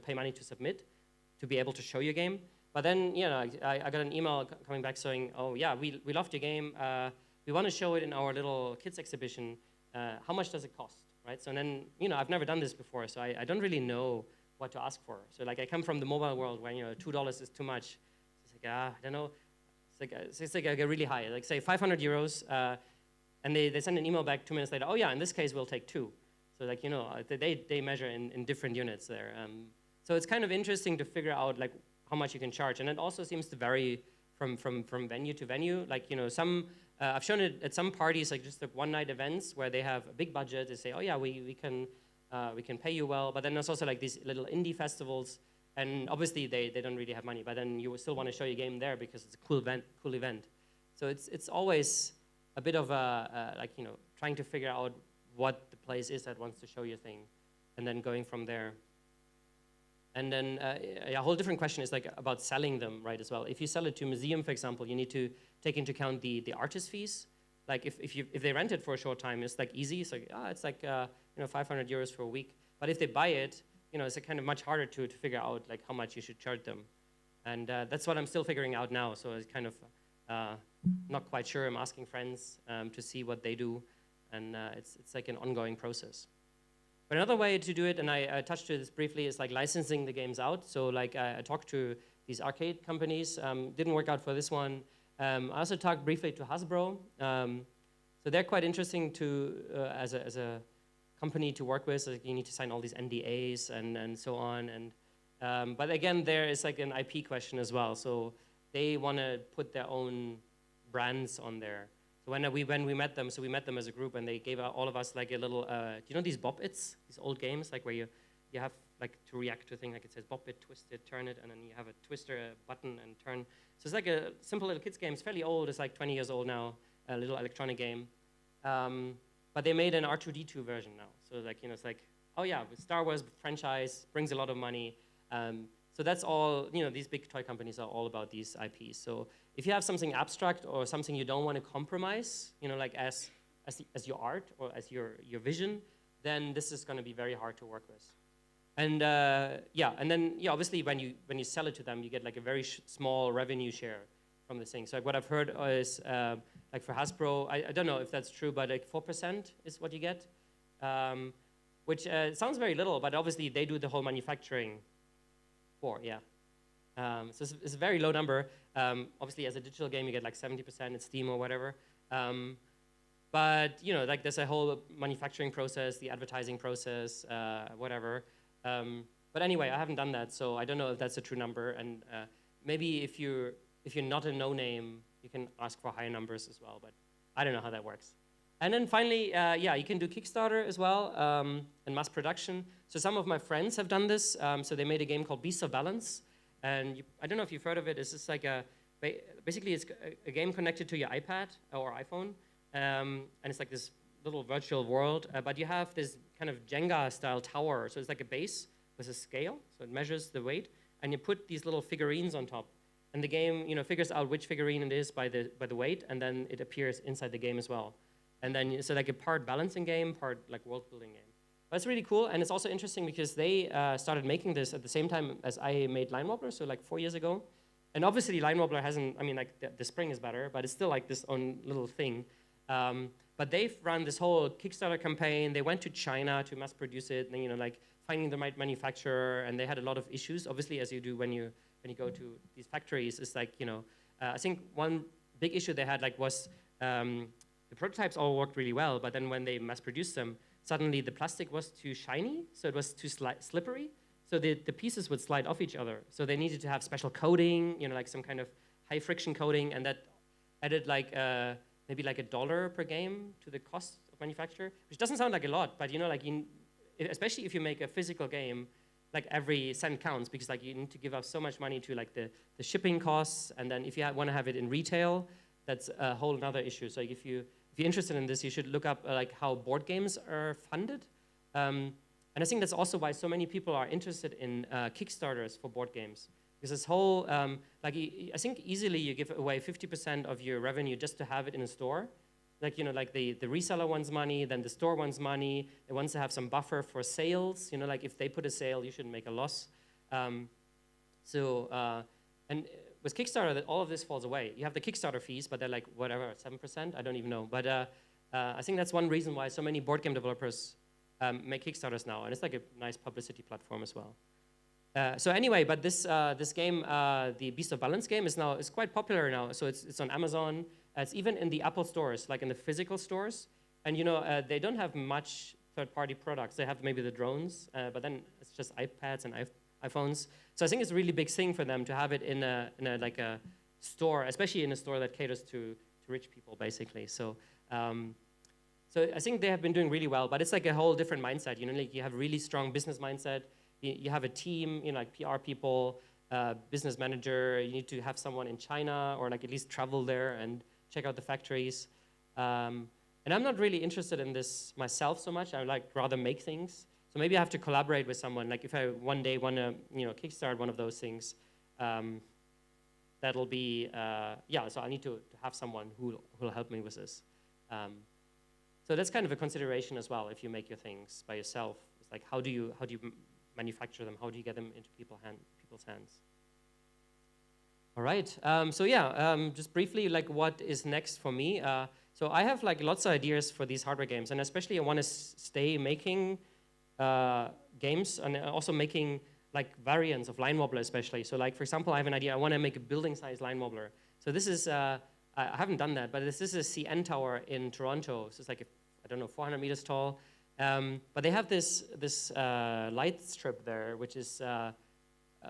pay money to submit to be able to show your game. But then I got an email coming back saying, oh yeah, we loved your game. We want to show it in our little kids exhibition. How much does it cost, right? So then I've never done this before, so I don't really know what to ask for. So like I come from the mobile world where $2 is too much. It's like I don't know. It's like really high, like say 500 euros, and they send an email back 2 minutes later, oh yeah, in this case we'll take 2. So like, they measure in different units there. So it's kind of interesting to figure out like how much you can charge. And it also seems to vary from venue to venue. Like, I've shown it at some parties, like just like one-night events where they have a big budget. They say, oh yeah, we can pay you well. But then there's also like these little indie festivals. And obviously they don't really have money, but then you still want to show your game there because it's a cool event. So it's always a bit of trying to figure out what the place is that wants to show your thing, and then going from there. And then a whole different question is like about selling them, right, as well. If you sell it to a museum, for example, you need to take into account the artist fees. Like if they rent it for a short time, it's like easy. So it's like 500 euros for a week. But if they buy it, it's a kind of much harder to figure out like how much you should charge them. And that's what I'm still figuring out now. So it's kind of not quite sure. I'm asking friends to see what they do. And it's like an ongoing process. But another way to do it, and I touched on this briefly, is like licensing the games out. So like I talked to these arcade companies, didn't work out for this one. I also talked briefly to Hasbro. So they're quite interesting to as a company to work with. Like you need to sign all these NDAs and so on. And but again, there is like an IP question as well. So they want to put their own brands on there. So when we met them, so we met them as a group, and they gave all of us like a little. Do you know these bop-its? These old games, like where you have like to react to a thing, like it says bop it, twist it, turn it, and then you have a twister, a button, and turn. So it's like a simple little kids game. It's fairly old. It's like 20 years old now. A little electronic game. But they made an R2-D2 version now. So like it's like, oh yeah, Star Wars franchise brings a lot of money. So that's all. These big toy companies are all about these IPs. So if you have something abstract or something you don't want to compromise, like as your art or as your vision, then this is going to be very hard to work with. And and then obviously when you sell it to them, you get like a very small revenue share from this thing. So like what I've heard is like for Hasbro, I don't know if that's true, but like 4% is what you get, which sounds very little, but obviously they do the whole manufacturing. So it's a very low number. Obviously, as a digital game, you get like 70% at Steam or whatever. But like there's a whole manufacturing process, the advertising process, whatever. But anyway, I haven't done that, so I don't know if that's a true number. And maybe if you're not a no-name, you can ask for higher numbers as well. But I don't know how that works. And then finally, you can do Kickstarter as well and mass production. So some of my friends have done this. So they made a game called Beasts of Balance. And I don't know if you've heard of it. It's just like basically it's a game connected to your iPad or iPhone. And it's like this little virtual world. But you have this kind of Jenga-style tower. So it's like a base with a scale. So it measures the weight. And you put these little figurines on top. And the game figures out which figurine it is by the weight. And then it appears inside the game as well. And then it's like a part balancing game, part like world building game. But it's really cool, and it's also interesting because they started making this at the same time as I made Line Wobbler, so like 4 years ago. And obviously Line Wobbler hasn't, like the spring is better, but it's still like this own little thing. But they've run this whole Kickstarter campaign. They went to China to mass produce it, and like finding the right manufacturer, and they had a lot of issues, obviously, as you do when you go to these factories. It's like, I think one big issue they had was the prototypes all worked really well, but then when they mass-produced them, suddenly the plastic was too shiny, so it was too slippery, so the pieces would slide off each other. So they needed to have special coating, like some kind of high-friction coating, and that added like maybe like $1 per game to the cost of manufacture, which doesn't sound like a lot, but especially if you make a physical game, like every cent counts, because like you need to give up so much money to like the shipping costs, and then if you want to have it in retail, that's a whole other issue. So if you're interested in this, you should look up like how board games are funded. And I think that's also why so many people are interested in Kickstarters for board games. Because this whole, I think easily you give away 50% of your revenue just to have it in a store. Like, like the reseller wants money, then the store wants money. It wants to have some buffer for sales. Like if they put a sale, you shouldn't make a loss. And with Kickstarter, all of this falls away. You have the Kickstarter fees, but they're like, whatever, 7%? I don't even know. But I think that's one reason why so many board game developers make Kickstarters now. And it's like a nice publicity platform as well. So anyway, but this game, the Beast of Balance game, is quite popular now. So it's on Amazon. It's even in the Apple stores, like in the physical stores. And they don't have much third-party products. They have maybe the drones, but then it's just iPads and iPhones. So I think it's a really big thing for them to have it in a store, especially in a store that caters to rich people, basically. So so I think they have been doing really well, but it's like a whole different mindset. Like you have a really strong business mindset. You have a team, like PR people, business manager. You need to have someone in China or like at least travel there and check out the factories. And I'm not really interested in this myself so much. I like rather make things. So maybe I have to collaborate with someone. Like if I one day want to, kickstart one of those things, that'll be, so I need to have someone who will help me with this. So that's kind of a consideration as well if you make your things by yourself. It's like, how do you manufacture them? How do you get them into people's hands? All right, just briefly, like what is next for me? So I have like lots of ideas for these hardware games, and especially I want to stay making games and also making like variants of Line Wobbler especially. So like, for example, I have an idea. I want to make a building-sized Line Wobbler. So this is, I haven't done that, but this is a CN tower in Toronto. So it's like, I don't know, 400 meters tall. But they have this light strip there, which is, well,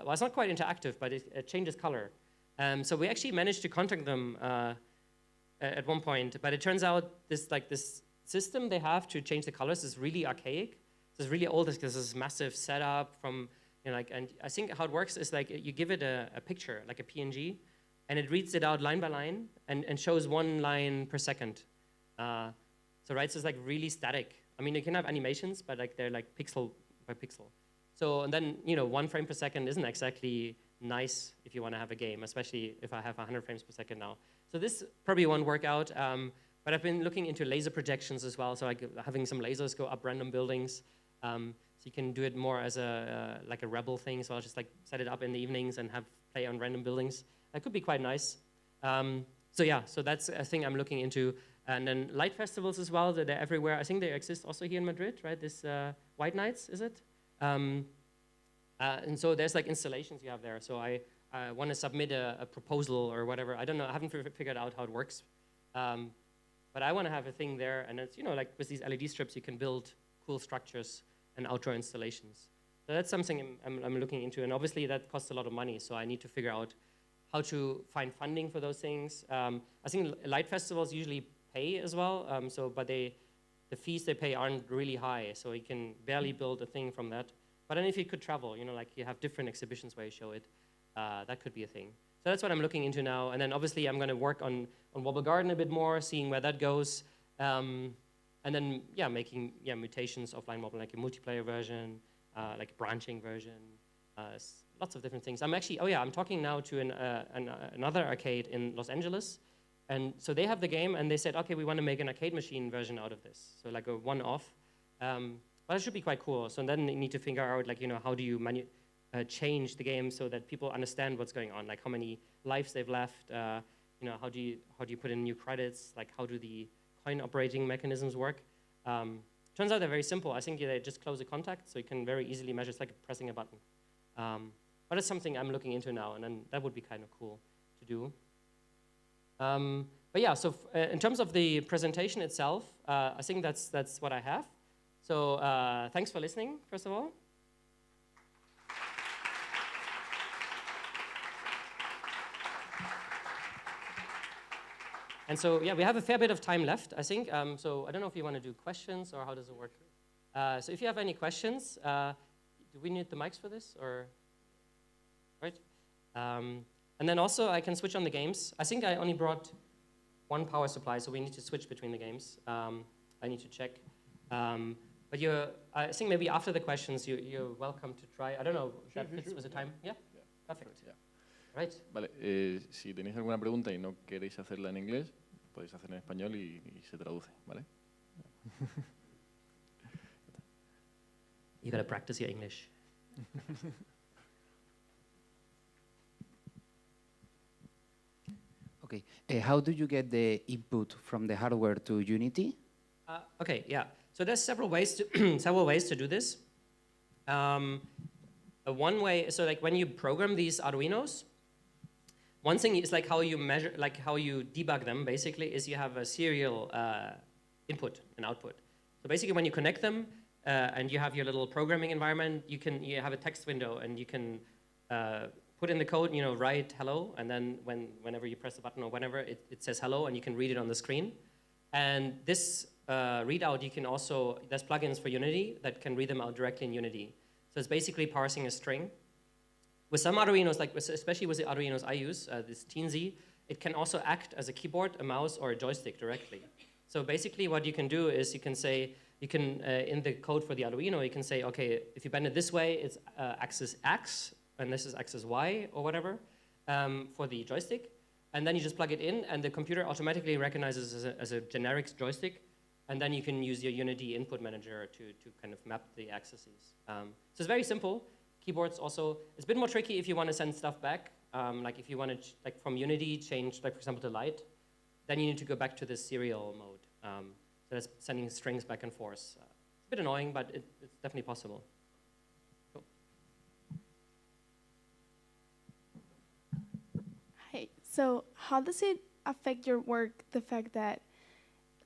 it's not quite interactive, but it changes color. So we actually managed to contact them at one point, but it turns out this system they have to change the colors is really archaic. So it's really old because this is massive setup from, and I think how it works is like you give it a picture, like a PNG, and it reads it out line by line and shows one line per second. So it's like really static. I mean, you can have animations, but like they're like pixel by pixel. So, and then, 1 frame per second isn't exactly nice if you want to have a game, especially if I have 100 frames per second now. So this probably won't work out, but I've been looking into laser projections as well, so like having some lasers go up random buildings. So you can do it more as like a rebel thing, so I'll just like set it up in the evenings and have play on random buildings. That could be quite nice. So yeah, so that's a thing I'm looking into. And then light festivals as well, they're everywhere. I think they exist also here in Madrid, right? This White Nights, is it? And so there's like installations you have there. So I want to submit a proposal or whatever. I don't know, I haven't figured out how it works. But I want to have a thing there, and it's, like with these LED strips, you can build cool structures and outdoor installations. So that's something I'm looking into, and obviously that costs a lot of money, so I need to figure out how to find funding for those things. I think light festivals usually pay as well, but the fees they pay aren't really high, so you can barely build a thing from that. But then if you could travel, like you have different exhibitions where you show it, that could be a thing. So that's what I'm looking into now, and then obviously I'm going to work on Baumgarten a bit more, seeing where that goes, and then making mutations of Line Wobbler, like a multiplayer version, like a branching version, lots of different things. I'm actually, I'm talking now to another arcade in Los Angeles, and so they have the game, and they said, okay, we want to make an arcade machine version out of this, so like a one-off. But it should be quite cool. So then you need to figure out, like, how do you change the game so that people understand what's going on, like how many lives they've left, how do you put in new credits, like how do the coin operating mechanisms work. Turns out they're very simple. I think they just close a contact, so you can very easily measure. It's like pressing a button. But it's something I'm looking into now, and then that would be kind of cool to do. But yeah, so in terms of the presentation itself, I think that's what I have. So thanks for listening, first of all. And so, yeah, we have a fair bit of time left, I think. So I don't know if you want to do questions or how does it work. So if you have any questions, do we need the mics for this, or right? And then also I can switch on the games. I think I only brought one power supply, so we need to switch between the games. I need to check. But I think maybe after the questions, you're welcome to try. I don't know, if that fits with the time? Yeah? Perfect. Yeah. Right. Vale, si tenéis alguna pregunta y no queréis hacerla en inglés, podéis hacerla en español y se traduce, ¿vale? You gotta practice your English. Okay. How do you get the input from the hardware to Unity? Okay, yeah. So there's several ways to do this. One way, so like when you program these Arduinos, one thing is like how you measure, like how you debug them, basically, is you have a serial input and output. So basically when you connect them and you have your little programming environment, you have a text window and you can put in the code, write hello, and then whenever you press the button or whenever, it says hello and you can read it on the screen. And this readout, you can also, there's plugins for Unity that can read them out directly in Unity. So it's basically parsing a string. With some Arduinos, like especially with the Arduinos I use, this Teensy, it can also act as a keyboard, a mouse, or a joystick directly. So basically what you can do is you can say, in the code for the Arduino, you can say, okay, if you bend it this way, it's axis X, and this is axis Y, or whatever, for the joystick. And then you just plug it in, and the computer automatically recognizes as a generic joystick, and then you can use your Unity input manager to kind of map the axes. So it's very simple. Keyboards also, it's a bit more tricky if you want to send stuff back. Like if you want to, like from Unity, change, like for example, to light, then you need to go back to the serial mode. So that's sending strings back and forth. bit annoying, but it's definitely possible. Cool. Hi. So how does it affect your work, the fact that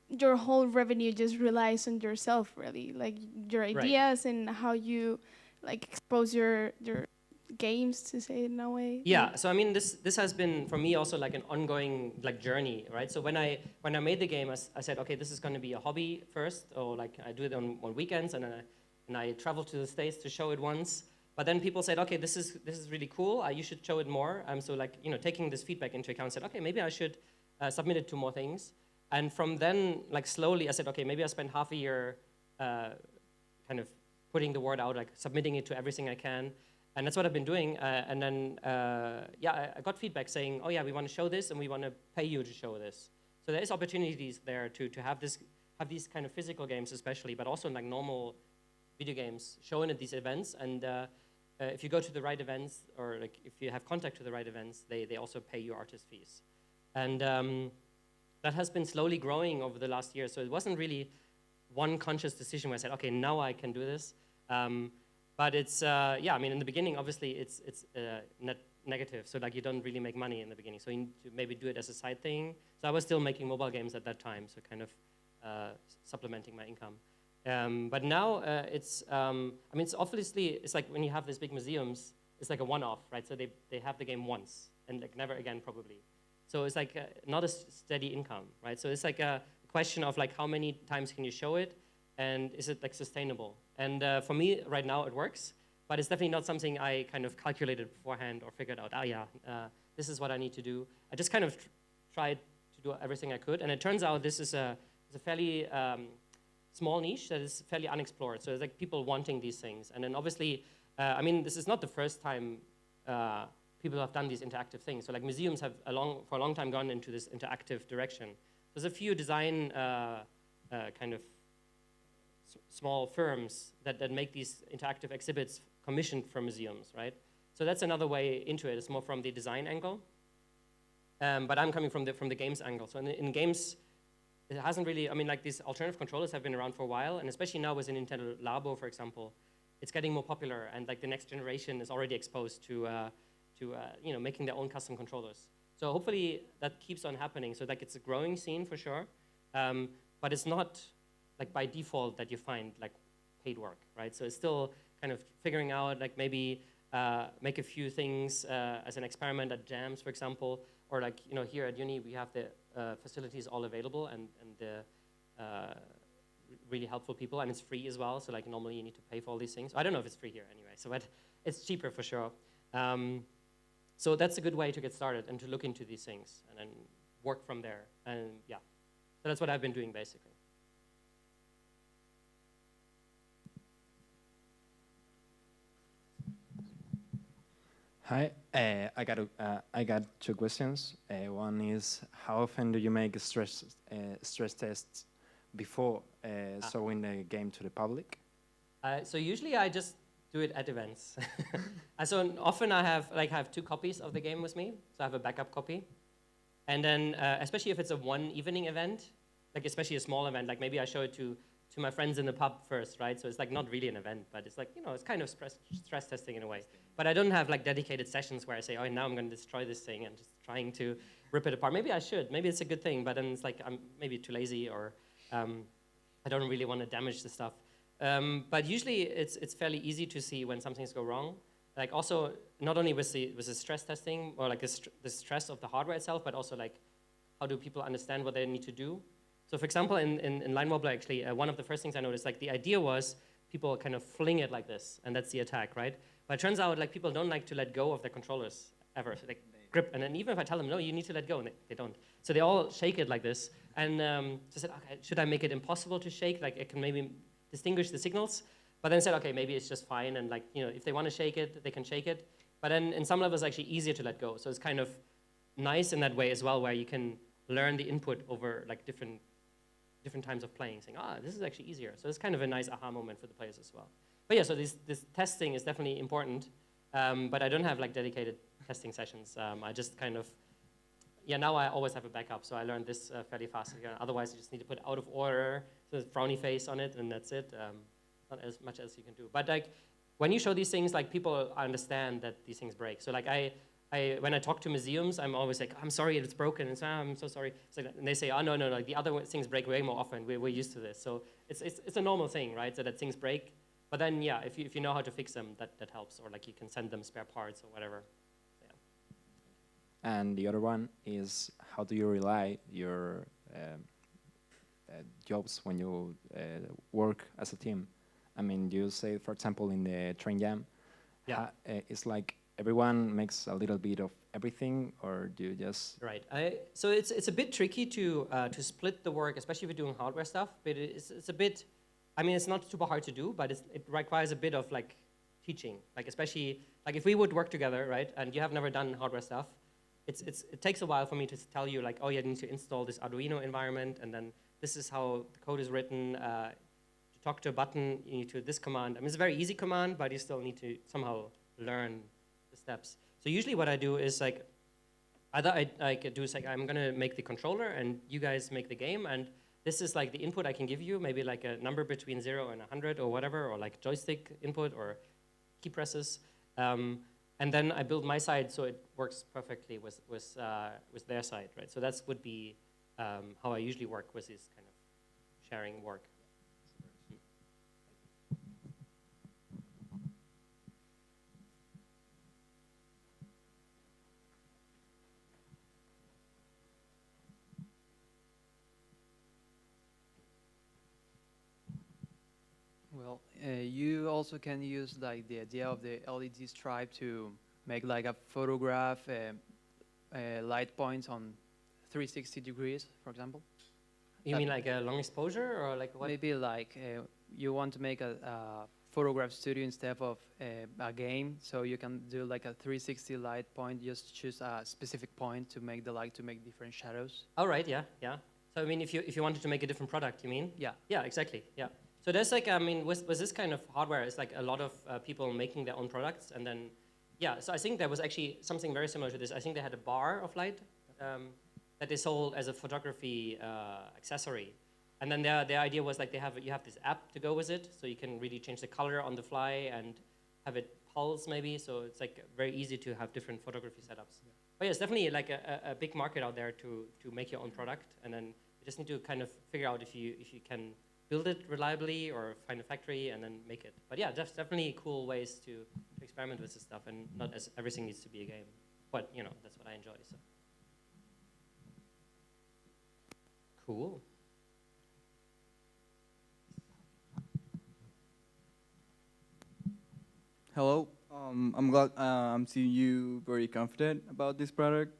your whole revenue just relies on yourself, really? Like your ideas and how you like expose your games, to say it in a way? Yeah, so I mean, this has been for me also like an ongoing like journey, right? So when I made the game, I said, okay, this is going to be a hobby first, or like I do it on weekends, and I travel to the States to show it once. But then people said, okay, this is really cool. You should show it more. So like taking this feedback into account, said, okay, maybe I should submit it to more things. And from then, like slowly, I said, okay, maybe I spend half a year kind of putting the word out, like submitting it to everything I can. And that's what I've been doing. And then, I got feedback saying, oh yeah, we want to show this and we want to pay you to show this. So there is opportunities there to have these kind of physical games especially, but also like normal video games shown at these events. And if you go to the right events, or like if you have contact to the right events, they also pay you artist fees. And that has been slowly growing over the last year. So it wasn't really one conscious decision where I said, okay, now I can do this. But it's, yeah, I mean, in the beginning, obviously, it's net negative. So like you don't really make money in the beginning. So you need to maybe do it as a side thing. So I was still making mobile games at that time. So kind of supplementing my income. But now it's, I mean, it's obviously, it's like when you have these big museums, it's like a one-off, right? So they have the game once and like never again, probably. So it's like not a steady income, right? So it's like a question of like how many times can you show it, and is it like sustainable? And for me right now it works, but it's definitely not something I kind of calculated beforehand or figured out, this is what I need to do. I just kind of tried to do everything I could, and it turns out this is a fairly small niche that is fairly unexplored. So it's like people wanting these things. And then obviously, I mean, this is not the first time people have done these interactive things. So like museums have for a long time gone into this interactive direction. There's a few design kind of small firms that make these interactive exhibits commissioned from museums, right? So that's another way into it. It's more from the design angle. But I'm coming from the games angle. So in games, it hasn't really, I mean, like these alternative controllers have been around for a while, and especially now with the Nintendo Labo, for example, it's getting more popular, and like the next generation is already exposed to making their own custom controllers. So hopefully that keeps on happening. So like it's a growing scene for sure, but it's not like by default that you find like paid work, right? So it's still kind of figuring out like maybe make a few things as an experiment at jams, for example, or like here at uni we have the facilities all available and the really helpful people, and it's free as well. So like normally you need to pay for all these things. I don't know if it's free here anyway, so but it's cheaper for sure. So that's a good way to get started and to look into these things and then work from there. And yeah, so that's what I've been doing basically. Hi, I got two questions. One is, how often do you make stress tests before showing the game to the public? So usually I just do it at events. So often I have two copies of the game with me. So I have a backup copy. And then, especially if it's a one evening event, like especially a small event, like maybe I show it to my friends in the pub first, right? So it's like not really an event, but it's like, it's kind of stress testing in a way. But I don't have like dedicated sessions where I say, oh, now I'm going to destroy this thing and just trying to rip it apart. Maybe I should. Maybe it's a good thing, but then it's like I'm maybe too lazy, or I don't really want to damage the stuff. But usually it's fairly easy to see when some things go wrong. Like also not only with the stress testing or like the stress of the hardware itself, but also like how do people understand what they need to do. So for example, in Line Wobbler, actually, one of the first things I noticed, like the idea was people kind of fling it like this, and that's the attack, right? But it turns out like people don't like to let go of their controllers ever. So they grip, and then even if I tell them, no, you need to let go, and they don't. So they all shake it like this. And so I said, okay, should I make it impossible to shake? Like it can maybe distinguish the signals. But then I said, okay, maybe it's just fine, and like, if they want to shake it, they can shake it. But then in some levels, it's actually easier to let go. So it's kind of nice in that way as well, where you can learn the input over like different times of playing, saying, this is actually easier. So it's kind of a nice aha moment for the players as well. But yeah, so this testing is definitely important, but I don't have like dedicated testing sessions. I just kind of, now I always have a backup, so I learned this fairly fast. Otherwise, you just need to put out of order, so frowny face on it, and that's it. not as much as you can do. But like, when you show these things, like people understand that these things break. So like when I talk to museums, I'm always like, I'm sorry, it's broken. And so, I'm so sorry. It's like, and they say, oh, no, like the other things break way more often. We're used to this. So it's a normal thing, right? So that things break. But then, yeah, if you know how to fix them, that helps. Or like you can send them spare parts or whatever. So, yeah. And the other one is, how do you rely your jobs when you work as a team? I mean, you say, for example, in the train jam, Yeah. It's like everyone makes a little bit of everything, or do you just... Right. So it's a bit tricky to split the work, especially if you're doing hardware stuff. But it's a bit, I mean, it's not super hard to do, but it requires a bit of like teaching. Like especially like if we would work together, right? And you have never done hardware stuff, it takes a while for me to tell you like, oh, you need to install this Arduino environment, and then this is how the code is written. To talk to a button, you need to this command. I mean, it's a very easy command, but you still need to somehow learn the steps. So usually what I do is like, either I do is like, I'm gonna make the controller and you guys make the game, and this is like the input I can give you, maybe like a number between 0 and 100 or whatever, or like joystick input or key presses. And then I build my side so it works perfectly with their side, right? So that would be how I usually work with this kind of sharing work. Well, you also can use like the idea of the LED stripe to make like a photograph, light points on 360 degrees, for example. You mean like a long exposure or like what? Maybe like you want to make a photograph studio instead of a game, so you can do like a 360 light point. Just choose a specific point to make the light to make different shadows. Oh, right, yeah. So I mean, if you wanted to make a different product, you mean? Yeah. Yeah, exactly. Yeah. So there's like, I mean, with this kind of hardware, it's like a lot of people making their own products, and then, yeah. So I think there was actually something very similar to this. I think they had a bar of light that they sold as a photography accessory, and then their idea was like you have this app to go with it, so you can really change the color on the fly and have it pulse maybe. So it's like very easy to have different photography setups. Yeah. But yeah, it's definitely like a big market out there to make your own product, and then you just need to kind of figure out if you can build it reliably or find a factory and then make it. But yeah, there's definitely cool ways to experiment with this stuff, and not as everything needs to be a game. But you know, that's what I enjoy. So cool. Hello. I'm glad I'm seeing you very confident about this product.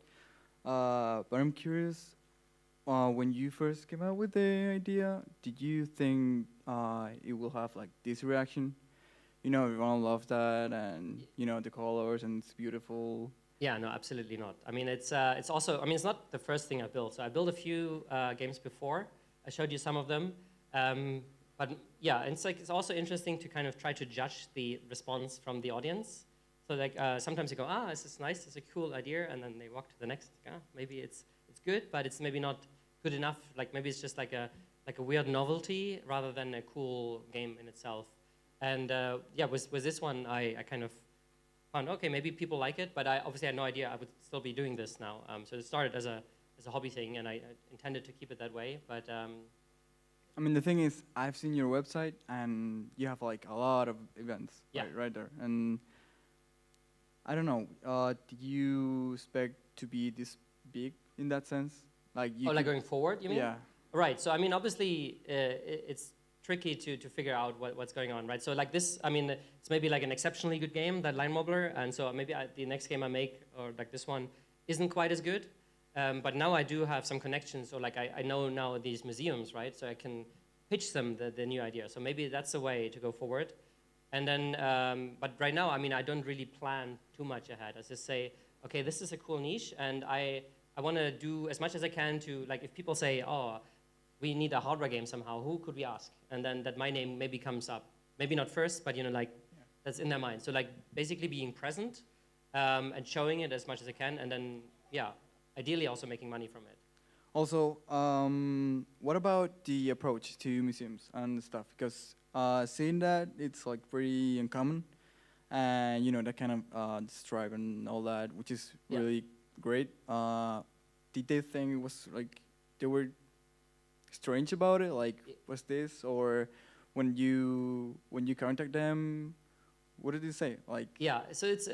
But I'm curious. When you first came out with the idea, did you think it will have like this reaction? You know, everyone loves that, and you know the colors, and it's beautiful. Yeah, no, absolutely not. I mean, it's also, I mean, it's not the first thing I built. So I built a few games before. I showed you some of them. But yeah, it's also interesting to kind of try to judge the response from the audience. So like sometimes you go, this is nice, it's a cool idea, and then they walk to the next. Maybe it's good, but it's maybe not good enough. Like maybe it's just like a weird novelty rather than a cool game in itself. And yeah, with this one, I kind of found, okay, maybe people like it, but I obviously had no idea I would still be doing this now. So it started as a hobby thing, and I intended to keep it that way. But I mean, the thing is, I've seen your website, and you have like a lot of events right there. And I don't know, did you expect to be this big in that sense? Like you like going forward, you mean? Yeah. Right. So I mean, obviously, it's tricky to figure out what's going on, right? So like this, I mean, it's maybe like an exceptionally good game, that Line Wobbler, and so maybe the next game I make, or like this one, isn't quite as good. But now I do have some connections, so like I know now these museums, right? So I can pitch them the new idea. So maybe that's a way to go forward. And then, but right now, I mean, I don't really plan too much ahead. I just say, okay, this is a cool niche, and I want to do as much as I can to, like, if people say, oh, we need a hardware game somehow, who could we ask? And then that my name maybe comes up. Maybe not first, but, you know, like, that's in their mind. So, like, basically being present and showing it as much as I can, and then, yeah, ideally also making money from it. Also, what about the approach to museums and stuff? Because seeing that it's like very uncommon, and you know that kind of stripe and all that, which is really great. Did they think it was like they were strange about it? Like, was this, or when you contact them, what did they say? Like, yeah, so it's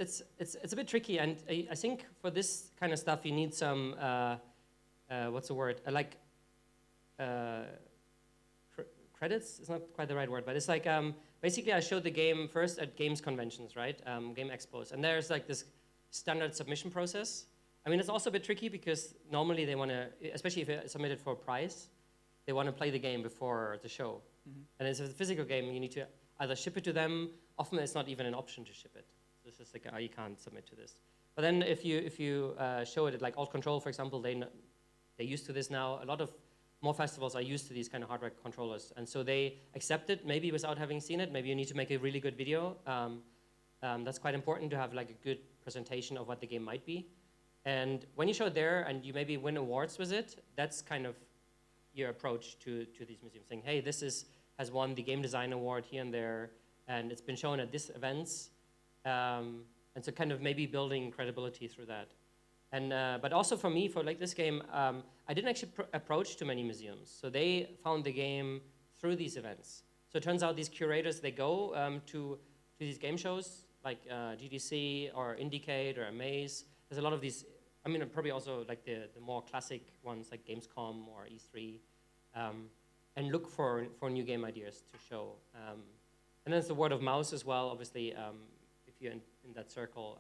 a bit tricky, and I think for this kind of stuff you need some what's the word? Credits is not quite the right word, but it's like basically I showed the game first at games conventions, right? Game expos, and there's like this standard submission process. I mean, it's also a bit tricky because normally they want to, especially if you submit it for a prize, they want to play the game before the show. And it's a physical game, you need to either ship it to them. Often it's not even an option to ship it. So it's just like, oh, you can't submit to this. But then if you show it at like Alt Control, for example, they're used to this now. A lot of more festivals are used to these kind of hardware controllers. And so they accept it, maybe without having seen it. Maybe you need to make a really good video. That's quite important to have like a good presentation of what the game might be. And when you show it there and you maybe win awards with it, that's kind of your approach to these museums, saying, hey, this has won the game design award here and there, and it's been shown at this events. And so kind of maybe building credibility through that. And, but also for me, for like this game, I didn't actually approach too many museums. So they found the game through these events. So it turns out these curators, they go to these game shows like GDC or Indicate or Amaze. There's a lot of these, I mean, probably also like the more classic ones like Gamescom or E3, and look for new game ideas to show. And then it's the word of mouth as well, obviously, if you're in that circle.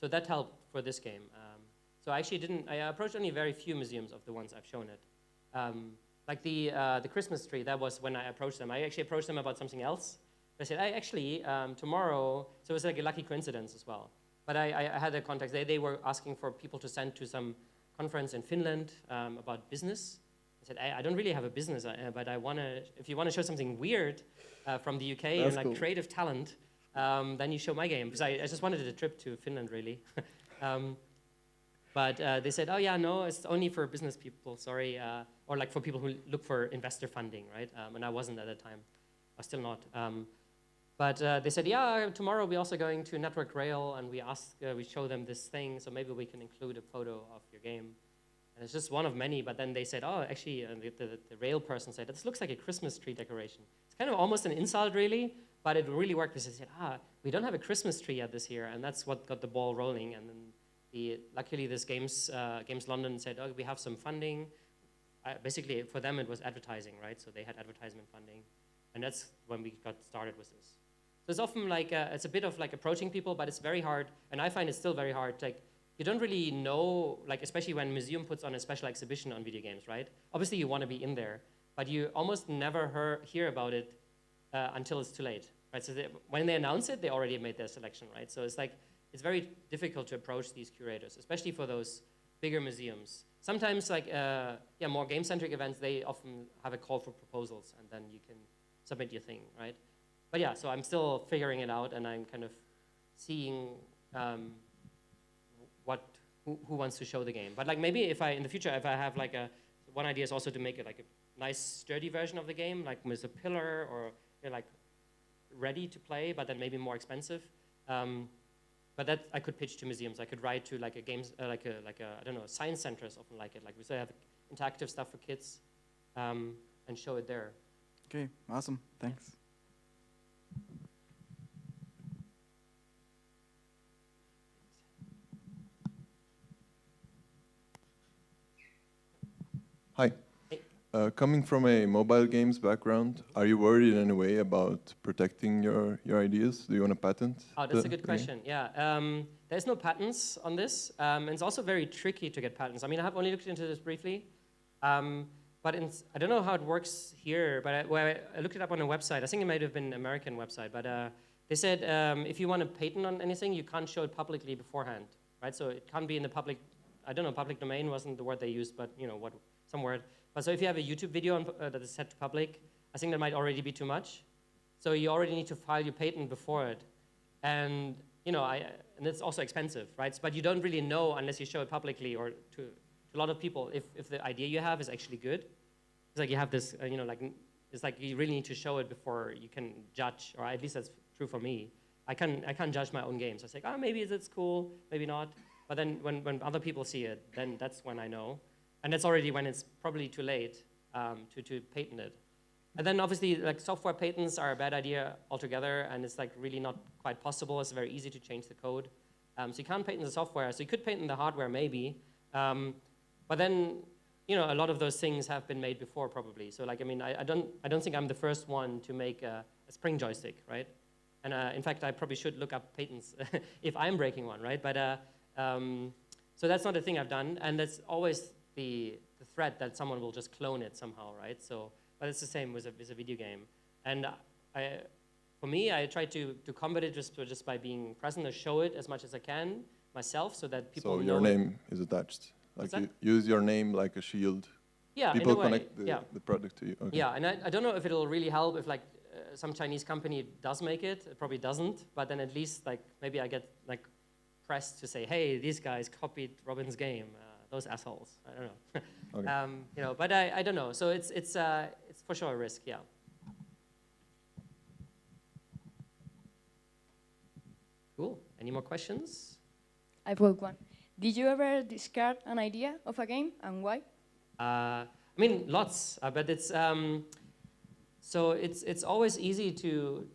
So that helped for this game. So I actually I approached only very few museums of the ones I've shown it. Like the Christmas tree, that was when I approached them. I actually approached them about something else. I said, actually, tomorrow, so it was like a lucky coincidence as well. But I had a contact. They were asking for people to send to some conference in Finland about business. I said, I don't really have a business, but if you want to show something weird from the UK and like creative talent, then you show my game. Because I just wanted a trip to Finland, really. But they said, oh, yeah, no, it's only for business people, sorry. Or like for people who look for investor funding, right? And I wasn't at the time. I was still not. But they said, yeah, tomorrow we're also going to Network Rail, and we show them this thing, so maybe we can include a photo of your game. And it's just one of many, but then they said, oh, actually, the rail person said, this looks like a Christmas tree decoration. It's kind of almost an insult, really, but it really worked because they said, we don't have a Christmas tree yet this year, and that's what got the ball rolling. And then luckily this Games London said, oh, we have some funding. Basically, for them, it was advertising, right? So they had advertisement funding, and that's when we got started with this. So it's often like, it's a bit of like approaching people, but it's very hard, and I find it's still very hard. Like, you don't really know, like especially when museum puts on a special exhibition on video games, right? Obviously you want to be in there, but you almost never hear about it until it's too late, right? So when they announce it, they already made their selection, right? So it's like, it's very difficult to approach these curators, especially for those bigger museums. Sometimes like, more game-centric events, they often have a call for proposals, and then you can submit your thing, right? But yeah, so I'm still figuring it out, and I'm kind of seeing who wants to show the game. But like maybe in the future, if I have like one idea is also to make it like a nice sturdy version of the game, like with a pillar or like ready to play, but then maybe more expensive. But that I could pitch to museums. I could write to like a games, I don't know, science centers often like it. Like we still have interactive stuff for kids, and show it there. Okay, awesome, thanks. Hi. Hey. Coming from a mobile games background, are you worried in any way about protecting your ideas? Do you want a patent? Oh, that's a good question. Yeah, there's no patents on this, and it's also very tricky to get patents. I mean, I have only looked into this briefly, but I don't know how it works here. But I looked it up on a website. I think it might have been an American website, but they said if you want a patent on anything, you can't show it publicly beforehand, right? So it can't be in the public. I don't know. Public domain wasn't the word they used, but you know what. Some word. But so if you have a YouTube video that is set to public, I think that might already be too much. So you already need to file your patent before it. And and it's also expensive, right? But you don't really know unless you show it publicly or to to a lot of people, if the idea you have is actually good, it's like you have this, it's like you really need to show it before you can judge, or at least that's true for me. I can't judge my own games. I say, oh, maybe it's cool, maybe not. But then when other people see it, then that's when I know. And that's already when it's probably too late to patent it. And then obviously, like, software patents are a bad idea altogether, and it's like really not quite possible. It's very easy to change the code. So you can't patent the software. So you could patent the hardware maybe. But then, a lot of those things have been made before probably. So like, I mean, I don't think I'm the first one to make a spring joystick, right? And in fact, I probably should look up patents if I'm breaking one, right? But so that's not a thing I've done, and that's always the threat that someone will just clone it somehow, right? So, but it's the same with a video game. And for me, I try to combat it just by being present and show it as much as I can myself, so that people know. So your name is attached. Like you use your name like a shield. Yeah, people in a way, connect the product to you. Okay. Yeah, and I don't know if it'll really help if like some Chinese company does make it. It probably doesn't, but then at least like maybe I get like pressed to say, hey, these guys copied Robin's game. Those assholes. I don't know. Okay. But I don't know. So it's for sure a risk. Yeah. Cool. Any more questions? I've got one. Did you ever discard an idea of a game, and why? I mean, lots. But it's so it's always easy to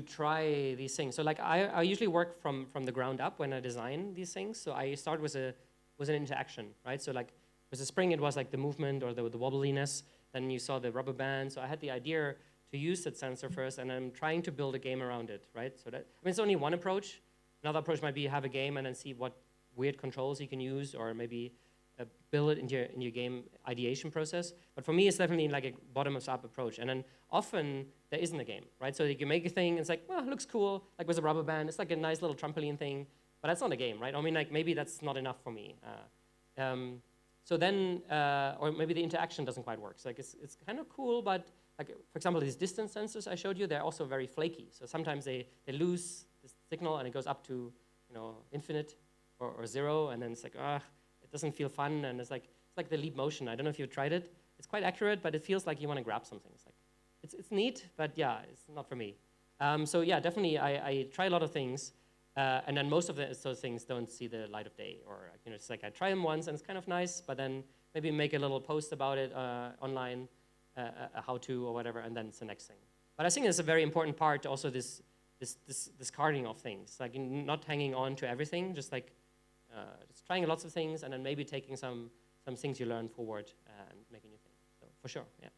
try these things. So like I usually work from the ground up when I design these things. So I start with an interaction, right? So like with the spring, it was like the movement or the wobbliness. Then you saw the rubber band. So I had the idea to use that sensor first, and I'm trying to build a game around it, right? So that, I mean, it's only one approach. Another approach might be have a game and then see what weird controls you can use, or maybe build it in your game ideation process. But for me, it's definitely like a bottom-up approach. And then often there isn't a game, right? So you can make a thing, and it's like, well, it looks cool, like with a rubber band. It's like a nice little trampoline thing, but that's not a game, right? I mean, like maybe that's not enough for me. So then, or maybe the interaction doesn't quite work. So like it's kind of cool, but like, for example, these distance sensors I showed you, they're also very flaky. So sometimes they lose the signal and it goes up to infinite or zero, and then it's like, it doesn't feel fun, and it's like the leap motion. I don't know if you've tried it. It's quite accurate, but it feels like you want to grab something. It's like it's neat, but yeah, it's not for me. So yeah, definitely I try a lot of things, and then most of those things don't see the light of day, or it's like I try them once and it's kind of nice, but then maybe make a little post about it online, a how-to or whatever, and then it's the next thing. But I think it's a very important part also this discarding of things, like not hanging on to everything, just like just trying lots of things, and then maybe taking some things you learn forward and making new things. So for sure, yeah.